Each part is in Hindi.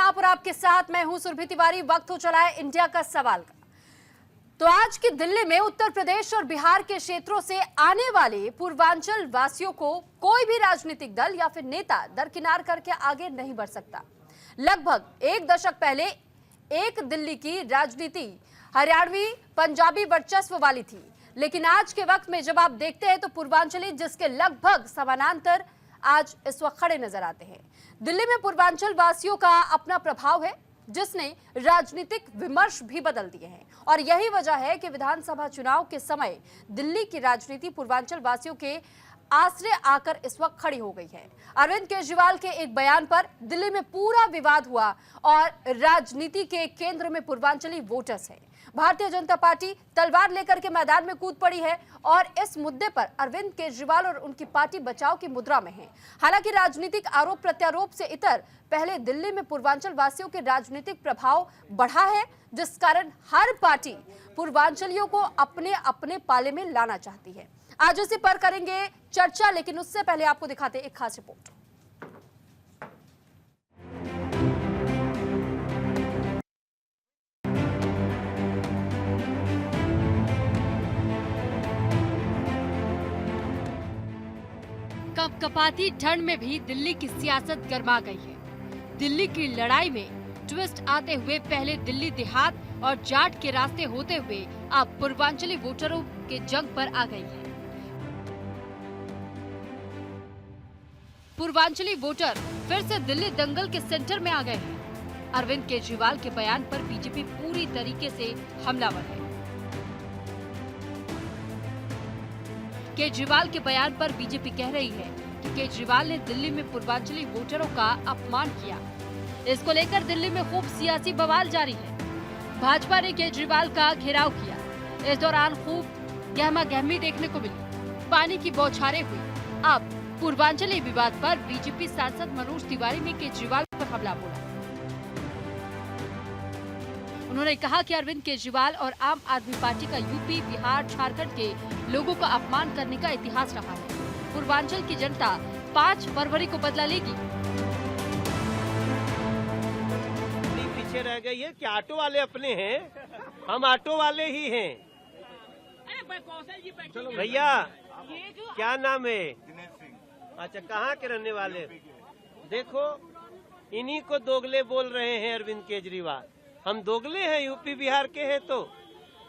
आप और आपके साथ मैं हूं सुरभि तिवारी। वक्त हो चला है इंडिया का सवाल का। तो आज की दिल्ली में उत्तर प्रदेश और बिहार के क्षेत्रों से आने वाले पूर्वांचल वासियों को कोई भी राजनीतिक दल या फिर नेता दरकिनार करके आगे नहीं बढ़ सकता। लगभग एक दशक पहले एक दिल्ली की राजनीति हरियाणवी पंजाबी वर्चस्व वाली थी, लेकिन आज के वक्त में जब आप देखते हैं तो पूर्वांचली जिसके लगभग समानांतर आज इस वक्त खड़े नजर आते हैं। दिल्ली में पूर्वांचल वासियों का अपना प्रभाव है जिसने राजनीतिक विमर्श भी बदल दिए हैं, और यही वजह है कि विधानसभा चुनाव के समय दिल्ली की राजनीति पूर्वांचल वासियों के आश्रय आकर इस वक्त खड़ी हो गई है। अरविंद केजरीवाल के एक बयान पर दिल्ली में पूरा विवाद हुआ और राजनीति के केंद्र में पूर्वांचली वोटर्स हैं। भारतीय जनता पार्टी तलवार लेकर के मैदान में कूद पड़ी है और इस मुद्दे पर अरविंद केजरीवाल और उनकी पार्टी बचाव की मुद्रा में है। हालांकि राजनीतिक आरोप प्रत्यारोप से इतर पहले दिल्ली में पूर्वांचल वासियों के राजनीतिक प्रभाव बढ़ा है, जिस कारण हर पार्टी पूर्वांचलियों को अपने अपने पाले में लाना चाहती है। आज इसी पर करेंगे चर्चा, लेकिन उससे पहले आपको दिखाते एक खास रिपोर्ट। कपकपाती ठंड में भी दिल्ली की सियासत गर्मा गई है। दिल्ली की लड़ाई में ट्विस्ट आते हुए पहले दिल्ली देहात और जाट के रास्ते होते हुए अब पूर्वांचली वोटरों के जंग पर आ गई है। पूर्वांचली वोटर फिर से दिल्ली दंगल के सेंटर में आ गए हैं। अरविंद केजरीवाल के बयान पर बीजेपी पूरी तरीके से हमलावर है। केजरीवाल के बयान पर बीजेपी कह रही है कि केजरीवाल ने दिल्ली में पूर्वांचली वोटरों का अपमान किया। इसको लेकर दिल्ली में खूब सियासी बवाल जारी है। भाजपा ने केजरीवाल का घेराव किया। इस दौरान खूब गहमा-गहमी देखने को मिली, पानी की बौछारें हुई। अब पूर्वांचली विवाद पर बीजेपी सांसद मनोज तिवारी ने केजरीवाल पर हमला बोला। उन्होंने कहा कि अरविंद केजरीवाल और आम आदमी पार्टी का यूपी, बिहार, झारखंड के लोगों का अपमान करने का इतिहास रहा है। पूर्वांचल की जनता 5 फरवरी को बदला लेगी। पीछे रह गई है कि ऑटो वाले अपने हैं, हम ऑटो वाले ही हैं। भैया क्या नाम है? अच्छा, कहाँ के रहने वाले? देखो, इन्हीं को दोगले बोल रहे हैं अरविंद केजरीवाल। हम दोगले हैं, यूपी बिहार के हैं तो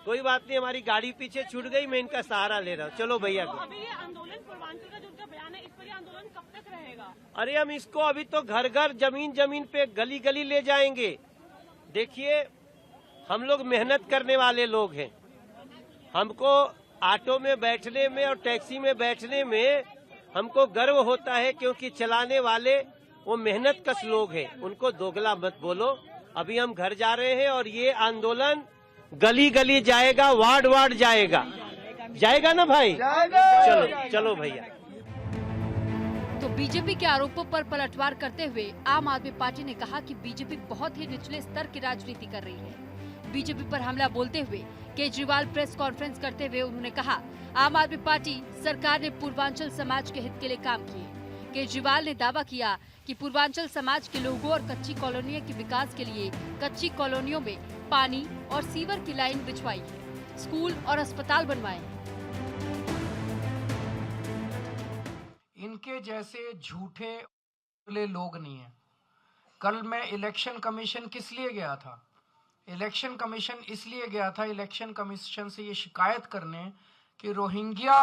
कोई बात नहीं, हमारी गाड़ी पीछे छूट गई, मैं इनका सहारा ले रहा हूँ। चलो भैया को। अभी ये आंदोलन पूर्वांचल का जो उनका बयान है, इस पर ये आंदोलन कब तक रहेगा? अरे हम इसको अभी तो घर घर, जमीन जमीन पे, गली गली ले जाएंगे। देखिए, हम लोग मेहनत करने वाले लोग हैं। हमको ऑटो में बैठने में और टैक्सी में बैठने में हमको गर्व होता है, क्योंकि चलाने वाले वो मेहनत कश लोग हैं। उनको दोगला मत बोलो। अभी हम घर जा रहे हैं और ये आंदोलन गली गली जाएगा, वार्ड वार्ड जाएगा। जाएगा ना भाई? चलो चलो भैया। तो बीजेपी के आरोपों पर पलटवार करते हुए आम आदमी पार्टी ने कहा कि बीजेपी बहुत ही निचले स्तर की राजनीति कर रही है। बीजेपी पर हमला बोलते हुए केजरीवाल प्रेस कॉन्फ्रेंस करते हुए उन्होंने कहा, आम आदमी पार्टी सरकार ने पूर्वांचल समाज के हित के लिए काम किए। केजरीवाल ने दावा किया कि पूर्वांचल समाज के लोगों और कच्ची कॉलोनियों के विकास के लिए कच्ची कॉलोनियों में पानी और सीवर की लाइन बिछवाई है, स्कूल और अस्पताल बनवाए हैं। इनके जैसे झूठे लोग नहीं है। कल मैं इलेक्शन कमीशन किस लिए गया था? इलेक्शन कमीशन इसलिए गया था, इलेक्शन कमीशन से ये शिकायत करने कि रोहिंग्या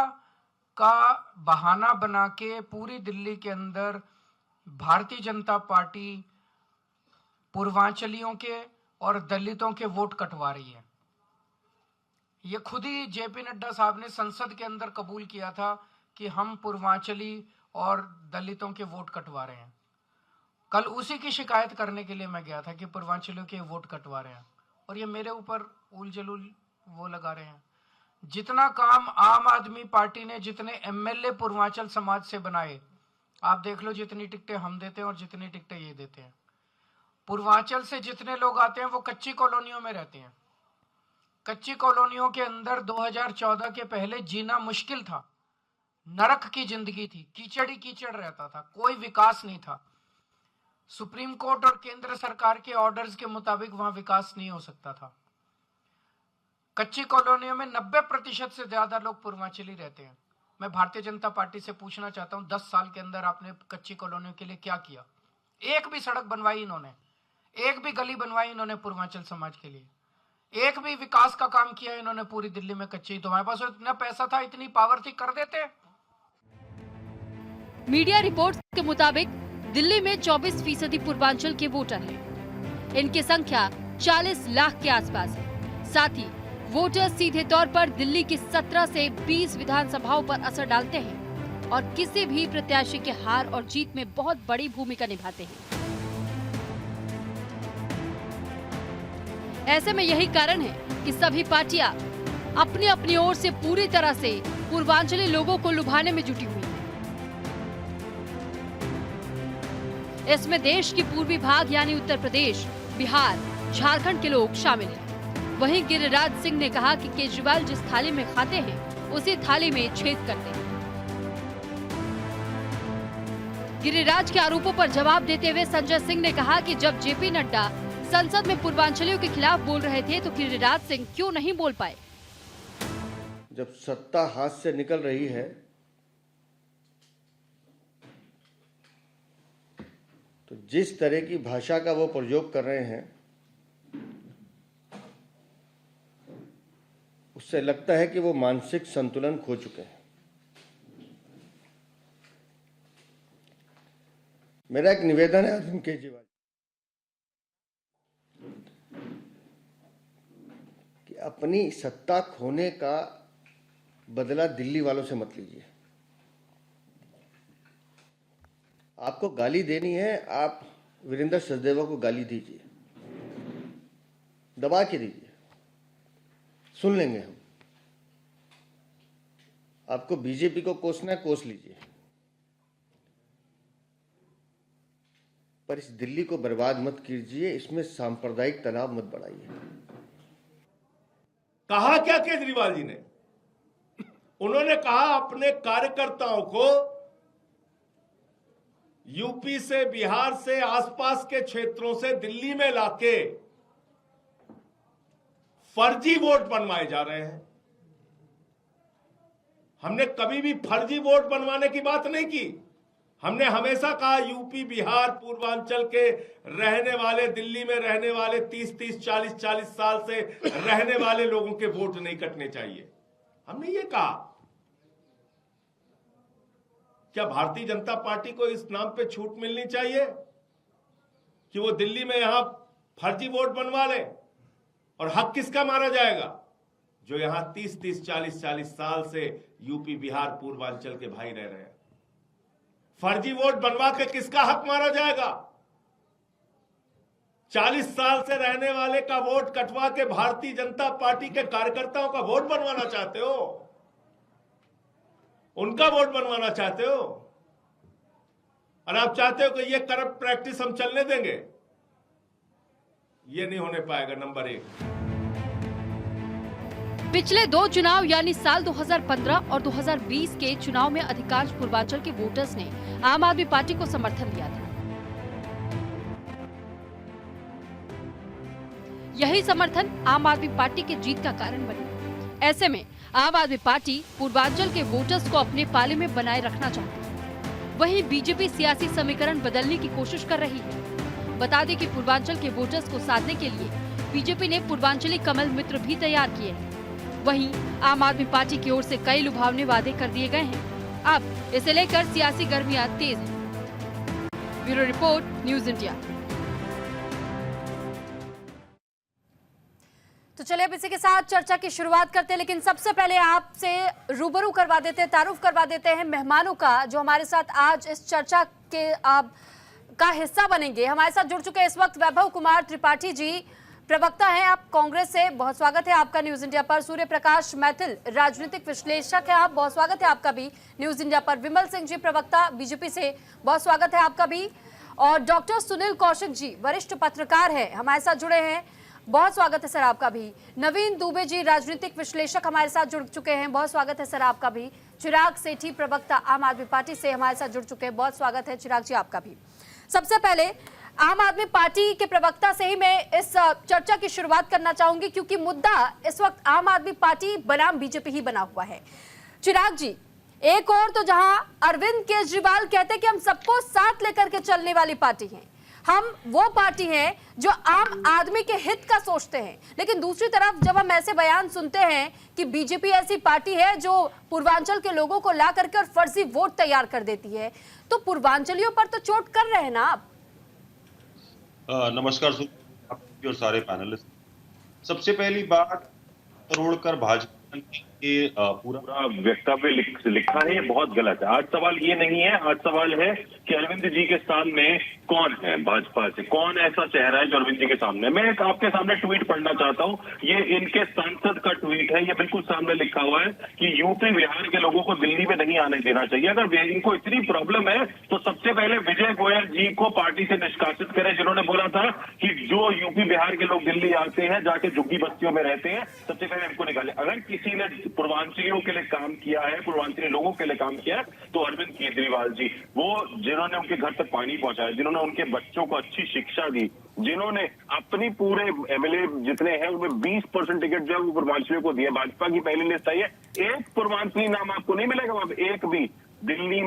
का बहाना बना के पूरी दिल्ली के अंदर भारतीय जनता पार्टी पूर्वांचलियों के और दलितों के वोट कटवा रही है। ये खुद ही जेपी नड्डा साहब ने संसद के अंदर कबूल किया था कि हम पूर्वांचली और दलितों के वोट कटवा रहे हैं। कल उसी की शिकायत करने के लिए मैं गया था कि पूर्वांचलियों के वोट कटवा रहे हैं, और ये मेरे ऊपर उल जलूल वो लगा रहे हैं। जितना काम आम आदमी पार्टी ने, जितने एमएलए पूर्वांचल समाज से बनाए, आप देख लो जितनी टिकटें हम देते हैं और जितनी टिकटें ये देते हैं। पूर्वांचल से जितने लोग आते हैं वो कच्ची कॉलोनियों में रहते हैं। कच्ची कॉलोनियों के अंदर 2014 के पहले जीना मुश्किल था, नरक की जिंदगी थी, कीचड़ ही कीचड़ रहता था, कोई विकास नहीं था। सुप्रीम कोर्ट और केंद्र सरकार के ऑर्डर्स के मुताबिक वहां विकास नहीं हो सकता था। कच्ची कॉलोनियों में 90% से ज्यादा लोग पूर्वांचली रहते हैं। मैं भारतीय जनता पार्टी से पूछना चाहता हूं, 10 साल के अंदर आपने कच्ची कॉलोनियों के लिए क्या किया? एक भी सड़क बनवाई इन्होंने, एक भी गली बनवाई इन्होंने पूर्वांचल समाज के लिए, एक भी विकास का काम किया इन्होंने पूरी दिल्ली में? कच्ची तो हमारे पास इतना पैसा था, इतनी पावर थी, कर देते। मीडिया रिपोर्ट्स के मुताबिक दिल्ली में 24% पूर्वांचल के वोटर हैं। इनकी संख्या 40 लाख के आसपास है। साथ ही वोटर सीधे तौर पर दिल्ली की 17 से 20 विधानसभाओं पर असर डालते हैं और किसी भी प्रत्याशी के हार और जीत में बहुत बड़ी भूमिका निभाते हैं। ऐसे में यही कारण है कि सभी पार्टियां अपनी अपनी ओर से पूरी तरह से पूर्वांचली लोगों को लुभाने में जुटी हुई हैं। इसमें देश की पूर्वी भाग यानी उत्तर प्रदेश, बिहार, झारखंड के लोग शामिल हैं। वहीं गिरिराज सिंह ने कहा कि केजरीवाल जिस थाली में खाते हैं उसी थाली में छेद करते हैं। गिरिराज के आरोपों पर जवाब देते हुए संजय सिंह ने कहा कि जब जेपी नड्डा संसद में पूर्वांचलियों के खिलाफ बोल रहे थे तो गिरिराज सिंह क्यों नहीं बोल पाए? जब सत्ता हाथ से निकल रही है तो जिस तरह की भाषा का वो प्रयोग कर रहे हैं उससे लगता है कि वो मानसिक संतुलन खो चुके हैं। मेरा एक निवेदन है अरविंद केजरीवाल कि अपनी सत्ता खोने का बदला दिल्ली वालों से मत लीजिए। आपको गाली देनी है, आप वीरेंद्र सचदेवा को गाली दीजिए, दबा के दीजिए, सुन लेंगे हम। आपको बीजेपी को कोसना है, कोस लीजिए, पर इस दिल्ली को बर्बाद मत कीजिए, इसमें सांप्रदायिक तनाव मत बढ़ाइए। कहा क्या केजरीवाल जी ने? उन्होंने कहा अपने कार्यकर्ताओं को यूपी से, बिहार से, आसपास के क्षेत्रों से दिल्ली में लाके फर्जी वोट बनवाए जा रहे हैं। हमने कभी भी फर्जी वोट बनवाने की बात नहीं की। हमने हमेशा कहा यूपी, बिहार, पूर्वांचल के रहने वाले, दिल्ली में रहने वाले 30-30, 40-40 साल से रहने वाले लोगों के वोट नहीं कटने चाहिए। हमने ये कहा। क्या भारतीय जनता पार्टी को इस नाम पे छूट मिलनी चाहिए कि वो दिल्ली में यहां फर्जी वोट बनवा ले? और हक किसका मारा जाएगा? जो यहां 30-30, 40-40 साल से यूपी, बिहार, पूर्वांचल के भाई रह रहे हैं। फर्जी वोट बनवा के किसका हक मारा जाएगा? 40 साल से रहने वाले का वोट कटवा के भारतीय जनता पार्टी के कार्यकर्ताओं का वोट बनवाना चाहते हो? उनका वोट बनवाना चाहते हो? और आप चाहते हो कि ये करप्ट प्रैक्टिस हम चलने देंगे? ये नहीं होने पाएगा। नंबर 1। पिछले 2 चुनाव यानी साल 2015 और 2020 के चुनाव में अधिकांश पूर्वांचल के वोटर्स ने आम आदमी पार्टी को समर्थन दिया था। यही समर्थन आम आदमी पार्टी की जीत का कारण बने। ऐसे में आम आदमी पार्टी पूर्वांचल के वोटर्स को अपने पाले में बनाए रखना चाहती है। वहीं बीजेपी सियासी समीकरण बदलने की कोशिश कर रही है। बता दें कि पूर्वांचल के वोटर्स को साधने के लिए बीजेपी ने पूर्वांचली कमल मित्र भी तैयार किए हैं। वहीं आम आदमी पार्टी की ओर से कई लुभावने वादे कर दिए गए हैं। अब इसे लेकर सियासी गर्मियां तेज हैं। Bureau report, news India. तो चलिए अब इसी के साथ चर्चा की शुरुआत करते हैं, लेकिन सबसे पहले आपसे रूबरू करवा देते हैं, तारुफ करवा देते हैं मेहमानों का जो हमारे साथ आज इस चर्चा के का हिस्सा बनेंगे। हमारे साथ जुड़ चुके इस वक्त वैभव कुमार त्रिपाठी जी, प्रवक्ता हैं आप कांग्रेस से, बहुत स्वागत है आपका न्यूज इंडिया पर। सूर्य प्रकाश मैथिल, राजनीतिक विश्लेषक है आप, बहुत स्वागत है आपका भी न्यूज इंडिया पर। विमल सिंह जी, प्रवक्ता बीजेपी से, बहुत स्वागत है आपका भी। और डॉक्टर सुनील कौशिक जी, वरिष्ठ पत्रकार है, हमारे साथ जुड़े हैं, बहुत स्वागत है सर आपका भी। नवीन दुबे जी, राजनीतिक विश्लेषक हमारे साथ जुड़ चुके हैं, बहुत स्वागत है सर आपका भी। चिराग सेठी, प्रवक्ता आम आदमी पार्टी से हमारे साथ जुड़ चुके हैं, बहुत स्वागत है चिराग जी आपका भी। सबसे पहले आम आदमी पार्टी के प्रवक्ता से ही मैं इस चर्चा की शुरुआत करना चाहूंगी, क्योंकि मुद्दा इस वक्त आम आदमी पार्टी बनाम बीजेपी ही बना हुआ है। चिराग जी, एक और तो जहां अरविंद केजरीवाल कहते हैं कि हम सबको साथ लेकर के चलने वाली पार्टी हैं, हम वो पार्टी हैं जो आम आदमी के हित का सोचते हैं, लेकिन दूसरी तरफ जब हम ऐसे बयान सुनते हैं कि बीजेपी ऐसी पार्टी है जो पूर्वांचल के लोगों को ला करके और फर्जी वोट तैयार कर देती है, तो पूर्वांचलियों पर तो चोट कर रहे हैं ना आप। नमस्कार आपकी और सारे पैनलिस्ट। सबसे पहली बात, तोड़कर भाजपा के पूरा वक्तव्य लिखा है, ये बहुत गलत है। आज सवाल ये नहीं है, आज सवाल है कि अरविंद जी के सामने कौन है, भाजपा से कौन ऐसा चेहरा है जो अरविंद जी के सामने। मैं एक आपके सामने ट्वीट पढ़ना चाहता हूँ, ये इनके सांसद का ट्वीट है, ये बिल्कुल सामने लिखा हुआ है कि यूपी बिहार के लोगों को दिल्ली में नहीं आने देना चाहिए। अगर इनको इतनी प्रॉब्लम है तो सबसे पहले विजय गोयल जी को पार्टी से निष्कासित करें, जिन्होंने बोला था कि जो यूपी बिहार के लोग दिल्ली आते हैं जाके झुग्गी बस्तियों में रहते हैं, सबसे पहले इनको निकाले। अगर किसी ने पूर्वांचलियों के लिए काम किया है, पूर्वांचली लोगों के लिए काम किया है, तो अरविंद केजरीवाल जी, वो जिन्होंने उनके घर तक पानी पहुंचाया, जिन्होंने उनके बच्चों को अच्छी शिक्षा दी, जिन्होंने अपनी पूरे एमएलए जितने हैं उनमें 20% टिकट जो है वो पूर्वांचलियों को दिया। भाजपा की पहली लिस्ट आई है, एक पूर्वांचली नाम आपको नहीं मिलेगा वहां पे, एक भी। दिल्ली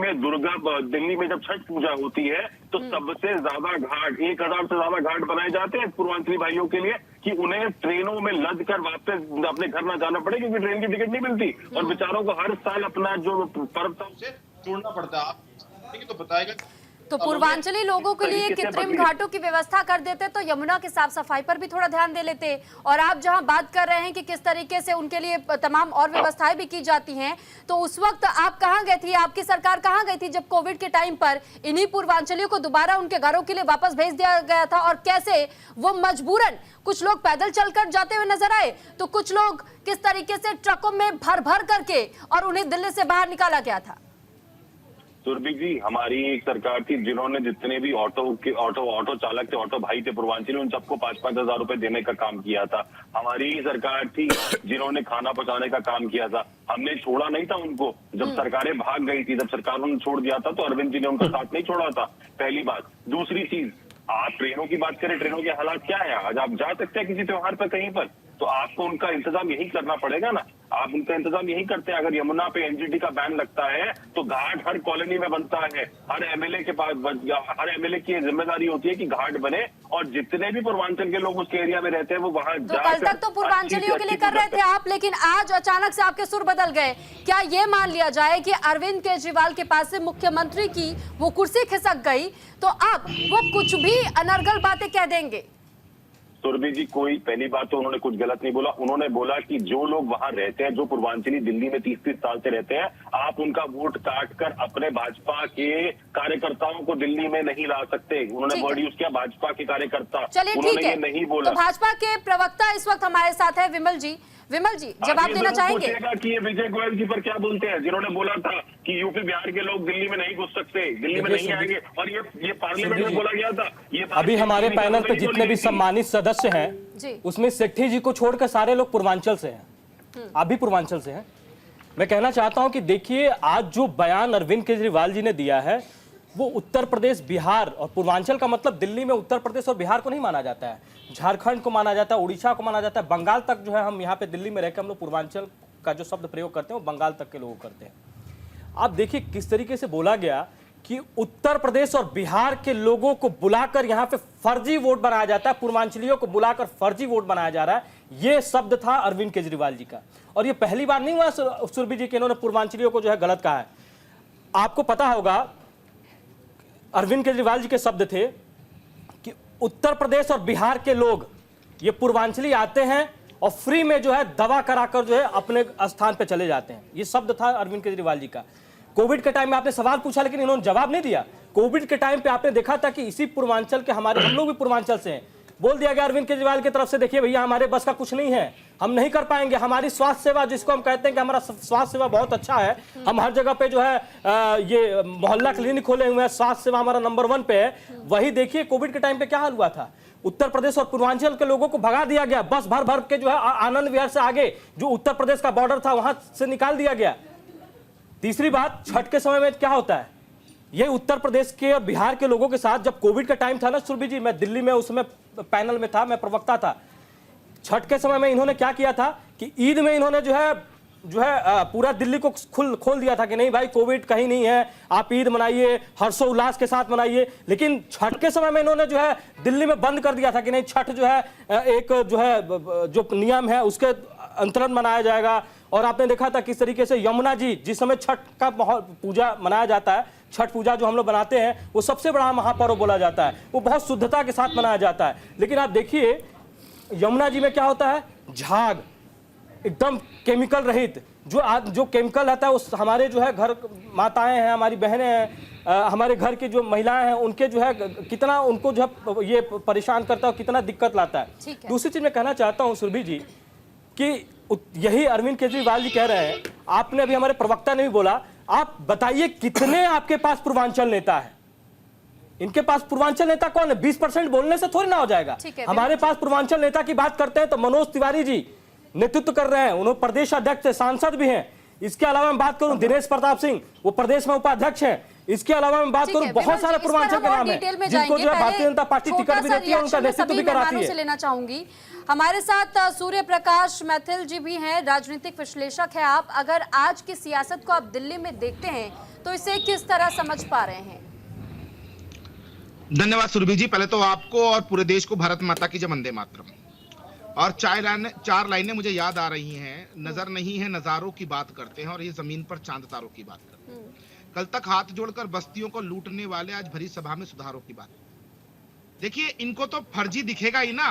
में जब छठ पूजा होती है तो सबसे ज्यादा घाट, 1000 से ज्यादा घाट बनाए जाते हैं पूर्वांचली भाइयों के लिए कि उन्हें ट्रेनों में लद कर वापस अपने घर ना जाना पड़े, क्योंकि ट्रेन की टिकट नहीं मिलती और बेचारों को हर साल अपना जो पर्व था उसे छोड़ना पड़ता है। आप तो बताएगा तो पूर्वांचली लोगों के लिए कृत्रिम घाटों की व्यवस्था कर देते तो यमुना की साफ सफाई पर भी थोड़ा ध्यान दे लेते। और आप जहां बात कर रहे हैं कि किस तरीके से उनके लिए तमाम और व्यवस्थाएं भी की जाती हैं, तो उस वक्त आप कहां गए थी, आपकी सरकार कहां गई थी जब कोविड के टाइम पर इन्हीं पूर्वांचलियों को दोबारा उनके घरों के लिए वापस भेज दिया गया था, और कैसे वो मजबूरन कुछ लोग पैदल चलकर जाते हुए नजर आए, तो कुछ लोग किस तरीके से ट्रकों में भर भर करके और उन्हें दिल्ली से बाहर निकाला गया था। सुरभि जी, हमारी एक सरकार थी जिन्होंने जितने भी ऑटो चालक थे, ऑटो भाई थे पूर्वांचल, उन सबको 5-5 हजार रुपए देने का काम किया था। हमारी ही सरकार थी जिन्होंने खाना पहुंचाने का काम किया था, हमने छोड़ा नहीं था उनको। जब सरकारें भाग गई थी, जब सरकारों ने छोड़ दिया था, तो अरविंद जी ने उनका साथ नहीं छोड़ा था, पहली बात। दूसरी चीज, आप ट्रेनों की बात करें, ट्रेनों के हालात क्या है आज? आप जा सकते हैं किसी त्योहार पर कहीं पर, तो आपको उनका इंतजाम यही करना पड़ेगा ना। आप उनका इंतजाम यही करते हैं। अगर यमुना पे एनजीटी का बैन लगता है तो घाट हर कॉलोनी में बनता है, हर एमएलए के पास, हर एमएलए की जिम्मेदारी होती है कि घाट बने, और जितने भी पूर्वांचल के लोग उसके एरिया में रहते हैं वो वहां तो कल तक तो पूर्वांचलियों के लिए कर रहे थे आप, लेकिन आज अचानक से आपके सुर बदल गए। क्या ये मान लिया जाए कि अरविंद केजरीवाल के पास से मुख्यमंत्री की वो कुर्सी खिसक गई, तो अब वो कुछ भी अनर्गल बातें कह देंगे? सुरभि जी, कोई पहली बात तो उन्होंने कुछ गलत नहीं बोला। उन्होंने बोला कि जो लोग वहां रहते हैं, जो पूर्वांचली दिल्ली में 30-30 साल से रहते हैं, आप उनका वोट काट कर अपने भाजपा के कार्यकर्ताओं को दिल्ली में नहीं ला सकते। उन्होंने वर्ड यूज किया, भाजपा के कार्यकर्ता। चलिए ठीक है, नहीं बोला। तो भाजपा के प्रवक्ता इस वक्त हमारे साथ है विमल जी। विमल जी, जवाब देना चाहेंगे कि ये विजय गोयल जी पर क्या बोलते हैं, जिन्होंने बोला था कि यूपी बिहार के लोग दिल्ली में नहीं घुस सकते, दिल्ली में नहीं आएंगे, और ये पार्लियामेंट में बोला गया था। ये अभी हमारे पैनल पे जितने भी सम्मानित सदस्य हैं, उसमें सेठी जी को छोड़कर सारे लोग पूर्वांचल से हैं, आप भी पूर्वांचल से हैं। मैं कहना चाहता हूं कि देखिए, आज जो बयान अरविंद केजरीवाल जी ने दिया है वो उत्तर प्रदेश, बिहार और पूर्वांचल का मतलब दिल्ली में उत्तर प्रदेश और बिहार को नहीं माना जाता है, झारखंड को माना जाता है, उड़ीसा को माना जाता है, बंगाल तक जो है हम यहाँ पे दिल्ली में रहकर हम लोग पूर्वांचल का जो शब्द प्रयोग करते हैं वो बंगाल तक के लोग करते हैं। आप देखिए किस तरीके से बोला गया कि उत्तर प्रदेश और बिहार के लोगों को बुलाकर यहाँ पे फर्जी वोट बनाया जाता है, पूर्वांचलियों को बुलाकर फर्जी वोट बनाया जा रहा है। ये शब्द था अरविंद केजरीवाल जी का, और ये पहली बार नहीं हुआ सुरभि जी के इन्होंने पूर्वांचलियों को जो है गलत कहा है। आपको पता होगा अरविंद केजरीवाल जी के शब्द थे कि उत्तर प्रदेश और बिहार के लोग ये पूर्वांचली आते हैं और फ्री में जो है दवा कराकर जो है अपने स्थान पे चले जाते हैं। ये शब्द था अरविंद केजरीवाल जी का। कोविड के टाइम में आपने सवाल पूछा लेकिन इन्होंने जवाब नहीं दिया। कोविड के टाइम पे आपने देखा था कि इसी पूर्वांचल के हमारे, हम लोग भी पूर्वांचल से हैं, बोल दिया गया अरविंद केजरीवाल की तरफ से, देखिए भैया हमारे बस का कुछ नहीं है, हम नहीं कर पाएंगे। हमारी स्वास्थ्य सेवा, जिसको हम कहते हैं कि हमारा स्वास्थ्य सेवा बहुत अच्छा है, हम हर जगह पे जो है ये मोहल्ला क्लिनिक खोले हुए हैं, स्वास्थ्य सेवा हमारा नंबर 1 पे है। वही देखिए कोविड के टाइम पे क्या हाल हुआ था, उत्तर प्रदेश और पूर्वांचल के लोगों को भगा दिया गया, बस भर भर के जो है आनंद विहार से आगे जो उत्तर प्रदेश का बॉर्डर था वहां से निकाल दिया गया। तीसरी बात, छठ के समय में क्या होता है, ये उत्तर प्रदेश के और बिहार के लोगों के साथ जब कोविड का टाइम था ना सुरभि जी, मैं दिल्ली में उस समय पैनल में था, मैं प्रवक्ता था। छठ के समय में इन्होंने क्या किया था कि ईद में इन्होंने जो है पूरा दिल्ली को खोल दिया था कि नहीं भाई कोविड कहीं नहीं है, आप ईद मनाइए, हर्षोल्लास के साथ मनाइए। लेकिन छठ के समय में इन्होंने जो है दिल्ली में बंद कर दिया था कि नहीं, छठ जो है एक जो नियम है उसके अंतर्गत मनाया जाएगा। और आपने देखा था किस तरीके से यमुना जी, जिस समय छठ का पूजा मनाया जाता है, छठ पूजा जो हम लोग बनाते हैं वो सबसे बड़ा महापर्व बोला जाता है, वो बहुत शुद्धता के साथ मनाया जाता है। लेकिन आप देखिए यमुना जी में क्या होता है, झाग एकदम केमिकल रहित, जो केमिकल रहता है उस हमारे जो है घर माताएं हैं, हमारी बहनें हैं, हमारे घर की जो महिलाएं हैं, उनके जो है कितना उनको जो है ये परेशान करता है, कितना दिक्कत लाता है। दूसरी चीज मैं कहना चाहता हूं सुरभि जी कि यही अरविंद केजरीवाल जी कह रहे हैं, आपने अभी हमारे प्रवक्ता ने भी बोला, आप बताइए कितने आपके पास पूर्वांचल नेता है? इनके पास पूर्वांचल नेता कौन है? 20% बोलने से थोड़ी ना हो जाएगा। हमारे पास पूर्वांचल नेता की बात करते हैं तो मनोज तिवारी जी नेतृत्व कर रहे हैं, उन्होंने प्रदेश अध्यक्ष है, सांसद भी हैं। इसके अलावा मैं बात करूं दिनेश प्रताप सिंह, वो प्रदेश में उपाध्यक्ष हैं। इसके अलावा मैं बात करूं बहुत सारे पूर्वांचल के नाम है जिनको जो है भारतीय जनता पार्टी टिकट भी देती है, उनका नेतृत्व भी कराती है। लेना चाहूंगी हमारे साथ सूर्य प्रकाश मैथिल जी भी हैं, राजनीतिक विश्लेषक है आप। अगर आज की सियासत को आप दिल्ली में देखते हैं तो इसे किस तरह समझ पा रहे हैं? धन्यवाद सुरभि जी। पहले तो आपको और पूरे देश को भारत माता की जय, वंदे मातरम। और चार लाइनें मुझे याद आ रही हैं, नजर नहीं है नजारों की बात करते हैं और ये जमीन पर चांद तारों की बात करते हैं। कल तक हाथ जोड़कर बस्तियों को लूटने वाले आज भरी सभा में सुधारों की बात। देखिए इनको तो फर्जी दिखेगा ही ना,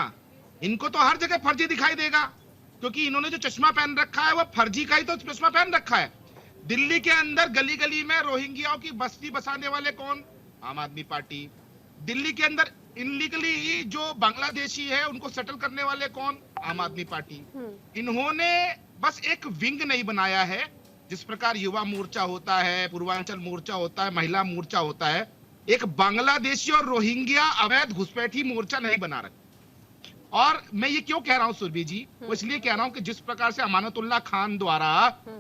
इनको तो हर जगह फर्जी दिखाई देगा, क्योंकि इन्होंने जो चश्मा पहन रखा है वो फर्जी का ही तो चश्मा पहन रखा है। दिल्ली के अंदर गली गली में रोहिंग्याओं की बस्ती बसाने वाले कौन? आम आदमी पार्टी। दिल्ली के अंदर इनलीगली जो बांग्लादेशी है उनको सेटल करने वाले कौन? आम आदमी पार्टी। इन्होंने बस एक विंग नहीं बनाया है, जिस प्रकार युवा मोर्चा होता है, पूर्वांचल मोर्चा होता है, महिला मोर्चा होता है, एक बांग्लादेशी और रोहिंग्या अवैध घुसपैठी मोर्चा नहीं बना रखा। और मैं ये क्यों कह रहा हूं सुरभि जी, वो इसलिए कह रहा हूं कि जिस प्रकार से अमानतुल्लाह खान द्वारा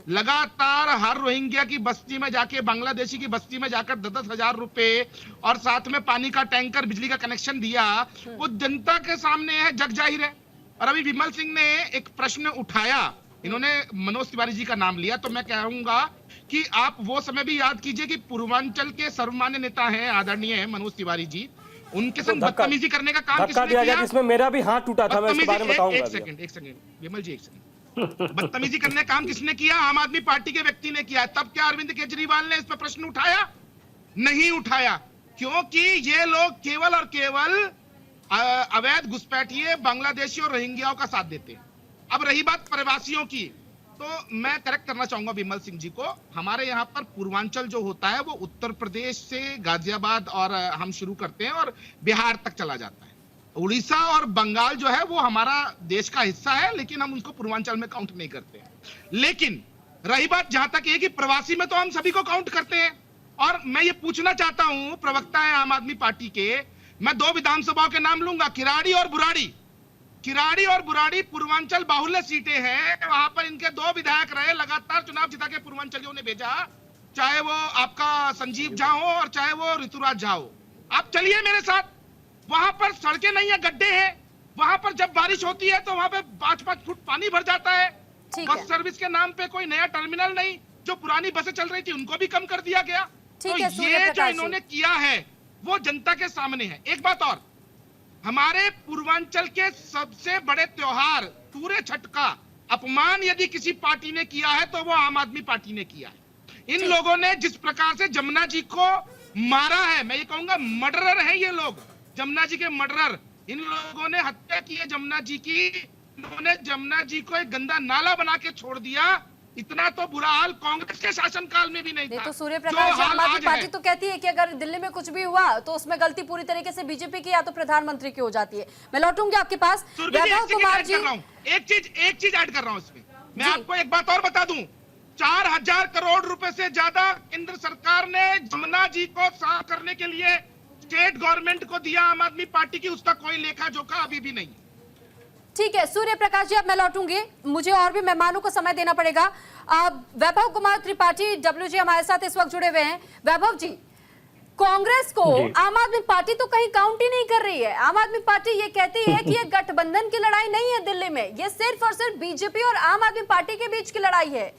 लगातार हर रोहिंग्या की बस्ती में जाके, बांग्लादेशी की बस्ती में जाकर 10-10 हजार रुपए और साथ में पानी का टैंकर, बिजली का कनेक्शन दिया, वो जनता के सामने है, जग जाहिर है। और अभी विमल सिंह ने एक प्रश्न उठाया, इन्होंने मनोज तिवारी जी का नाम लिया, तो मैं कहूंगा कि आप वो समय भी याद कीजिए कि पूर्वांचल के सर्वमान्य नेता हैं, आदरणीय मनोज तिवारी जी, उनके संग बदतमीजी करने का काम किसने किया? जिसमें मेरा भी हाथ टूटा था, मैं इसके बारे में बताऊंगा। एक सेकंड विमल जी, एक सेकंड। बदतमीजी करने का काम किसने किया? आम आदमी पार्टी के व्यक्ति ने किया। तब क्या अरविंद केजरीवाल ने इस पर प्रश्न उठाया? नहीं उठाया, क्योंकि ये लोग केवल और केवल अवैध घुसपैठिए बांग्लादेशी और रोहिंग्याओं का साथ देते हैं। अब रही बात प्रवासियों की, तो मैं करेक्ट करना चाहूंगा विमल सिंह जी को। हमारे यहाँ पर पूर्वांचल जो होता है वो उत्तर प्रदेश से गाजियाबाद और हम शुरू करते हैं और बिहार तक चला जाता है। उड़ीसा और बंगाल जो है वो हमारा देश का हिस्सा है, लेकिन हम उसको पूर्वांचल में काउंट नहीं करते हैं। लेकिन रही बात जहां तक ये कि प्रवासी में तो हम सभी को काउंट करते हैं। और मैं ये पूछना चाहता हूं, प्रवक्ता है आम आदमी पार्टी के, मैं 2 विधानसभाओं के नाम लूंगा, किराड़ी और बुराड़ी। किराड़ी और बुराड़ी पूर्वांचल बाहुल्य सीटें हैं, वहां पर इनके 2 विधायक रहे, लगातार चुनाव जिता के पूर्वांचलियों ने भेजा, चाहे वो आपका संजीव झा हो और चाहे वो ऋतुराज झा हो। आप चलिए मेरे साथ, वहां पर सड़कें नहीं है, गड्ढे हैं। वहां पर जब बारिश होती है तो वहां पे 5-5 फुट पानी भर जाता है। बस सर्विस के नाम पे कोई नया टर्मिनल नहीं, जो पुरानी बसें चल रही थी उनको भी कम कर दिया गया। तो ये जो इन्होंने किया है वो जनता के सामने है। एक बात और, हमारे पूर्वांचल के सबसे बड़े त्योहार पूरे छठ का अपमान यदि किसी पार्टी ने किया है तो वो आम आदमी पार्टी ने किया है। इन लोगों ने जिस प्रकार से जमुना जी को मारा है, मैं ये कहूंगा मर्डरर है ये लोग, जमुना जी के मर्डरर। इन लोगों ने हत्या की है जमुना जी की, इन्होंने जमुना जी को एक गंदा नाला बना के छोड़ दिया। इतना तो बुरा हाल कांग्रेस के शासनकाल में भी नहीं था। तो सूर्य प्रकाश जी, आम आदमी पार्टी तो कहती है कि अगर दिल्ली में कुछ भी हुआ तो उसमें गलती पूरी तरीके से बीजेपी की या तो प्रधानमंत्री की हो जाती है। मैं लौटूंगी आपके पास। वैभव कुमार जी, एक चीज ऐड कर रहा हूं इसमें। मैं आपको एक बात और बता दूं, 4000 करोड़ रुपए से ज्यादा केंद्र सरकार ने जमुना जी को साफ करने के लिए स्टेट गवर्नमेंट को दिया आम आदमी पार्टी की, उसका कोई लेखा जोखा अभी भी नहीं। ठीक है सूर्य प्रकाश जी, अब मैं लौटूंगी, मुझे और भी मेहमानों को समय देना पड़ेगा। वैभव कुमार त्रिपाठी WG हमारे साथ इस वक्त जुड़े हुए हैं। वैभव जी, कांग्रेस को आम आदमी पार्टी तो कहीं काउंट ही नहीं कर रही है। आम आदमी पार्टी ये कहती है कि ये गठबंधन की लड़ाई नहीं है दिल्ली में, ये सिर्फ और सिर्फ बीजेपी और आम आदमी पार्टी के बीच की लड़ाई है।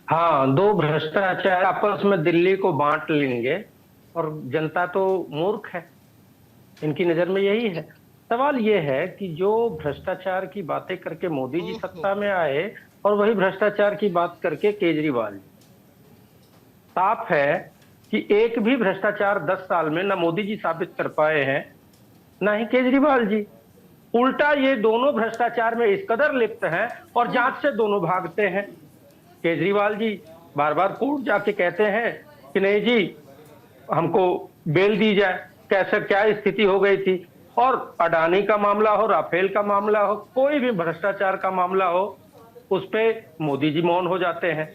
हाँ, दो भ्रष्टाचार आपस में दिल्ली को बांट लेंगे और जनता तो मूर्ख है, इनकी नजर में यही है। सवाल ये है कि जो भ्रष्टाचार की बातें करके मोदी जी सत्ता में आए और वही भ्रष्टाचार की बात करके केजरीवाल जी, साफ है कि एक भी भ्रष्टाचार 10 साल में न मोदी जी साबित कर पाए हैं ना ही केजरीवाल जी। उल्टा ये दोनों भ्रष्टाचार में इस कदर लिप्त हैं और जांच से दोनों भागते हैं। केजरीवाल जी बार बार कोर्ट जाके कहते हैं कि नहीं जी हमको बेल दी जाए, कैसे क्या स्थिति हो गई थी। और अडानी का मामला हो, राफेल का मामला हो, कोई भी भ्रष्टाचार का मामला हो, उस पे मोदी जी मौन हो जाते हैं।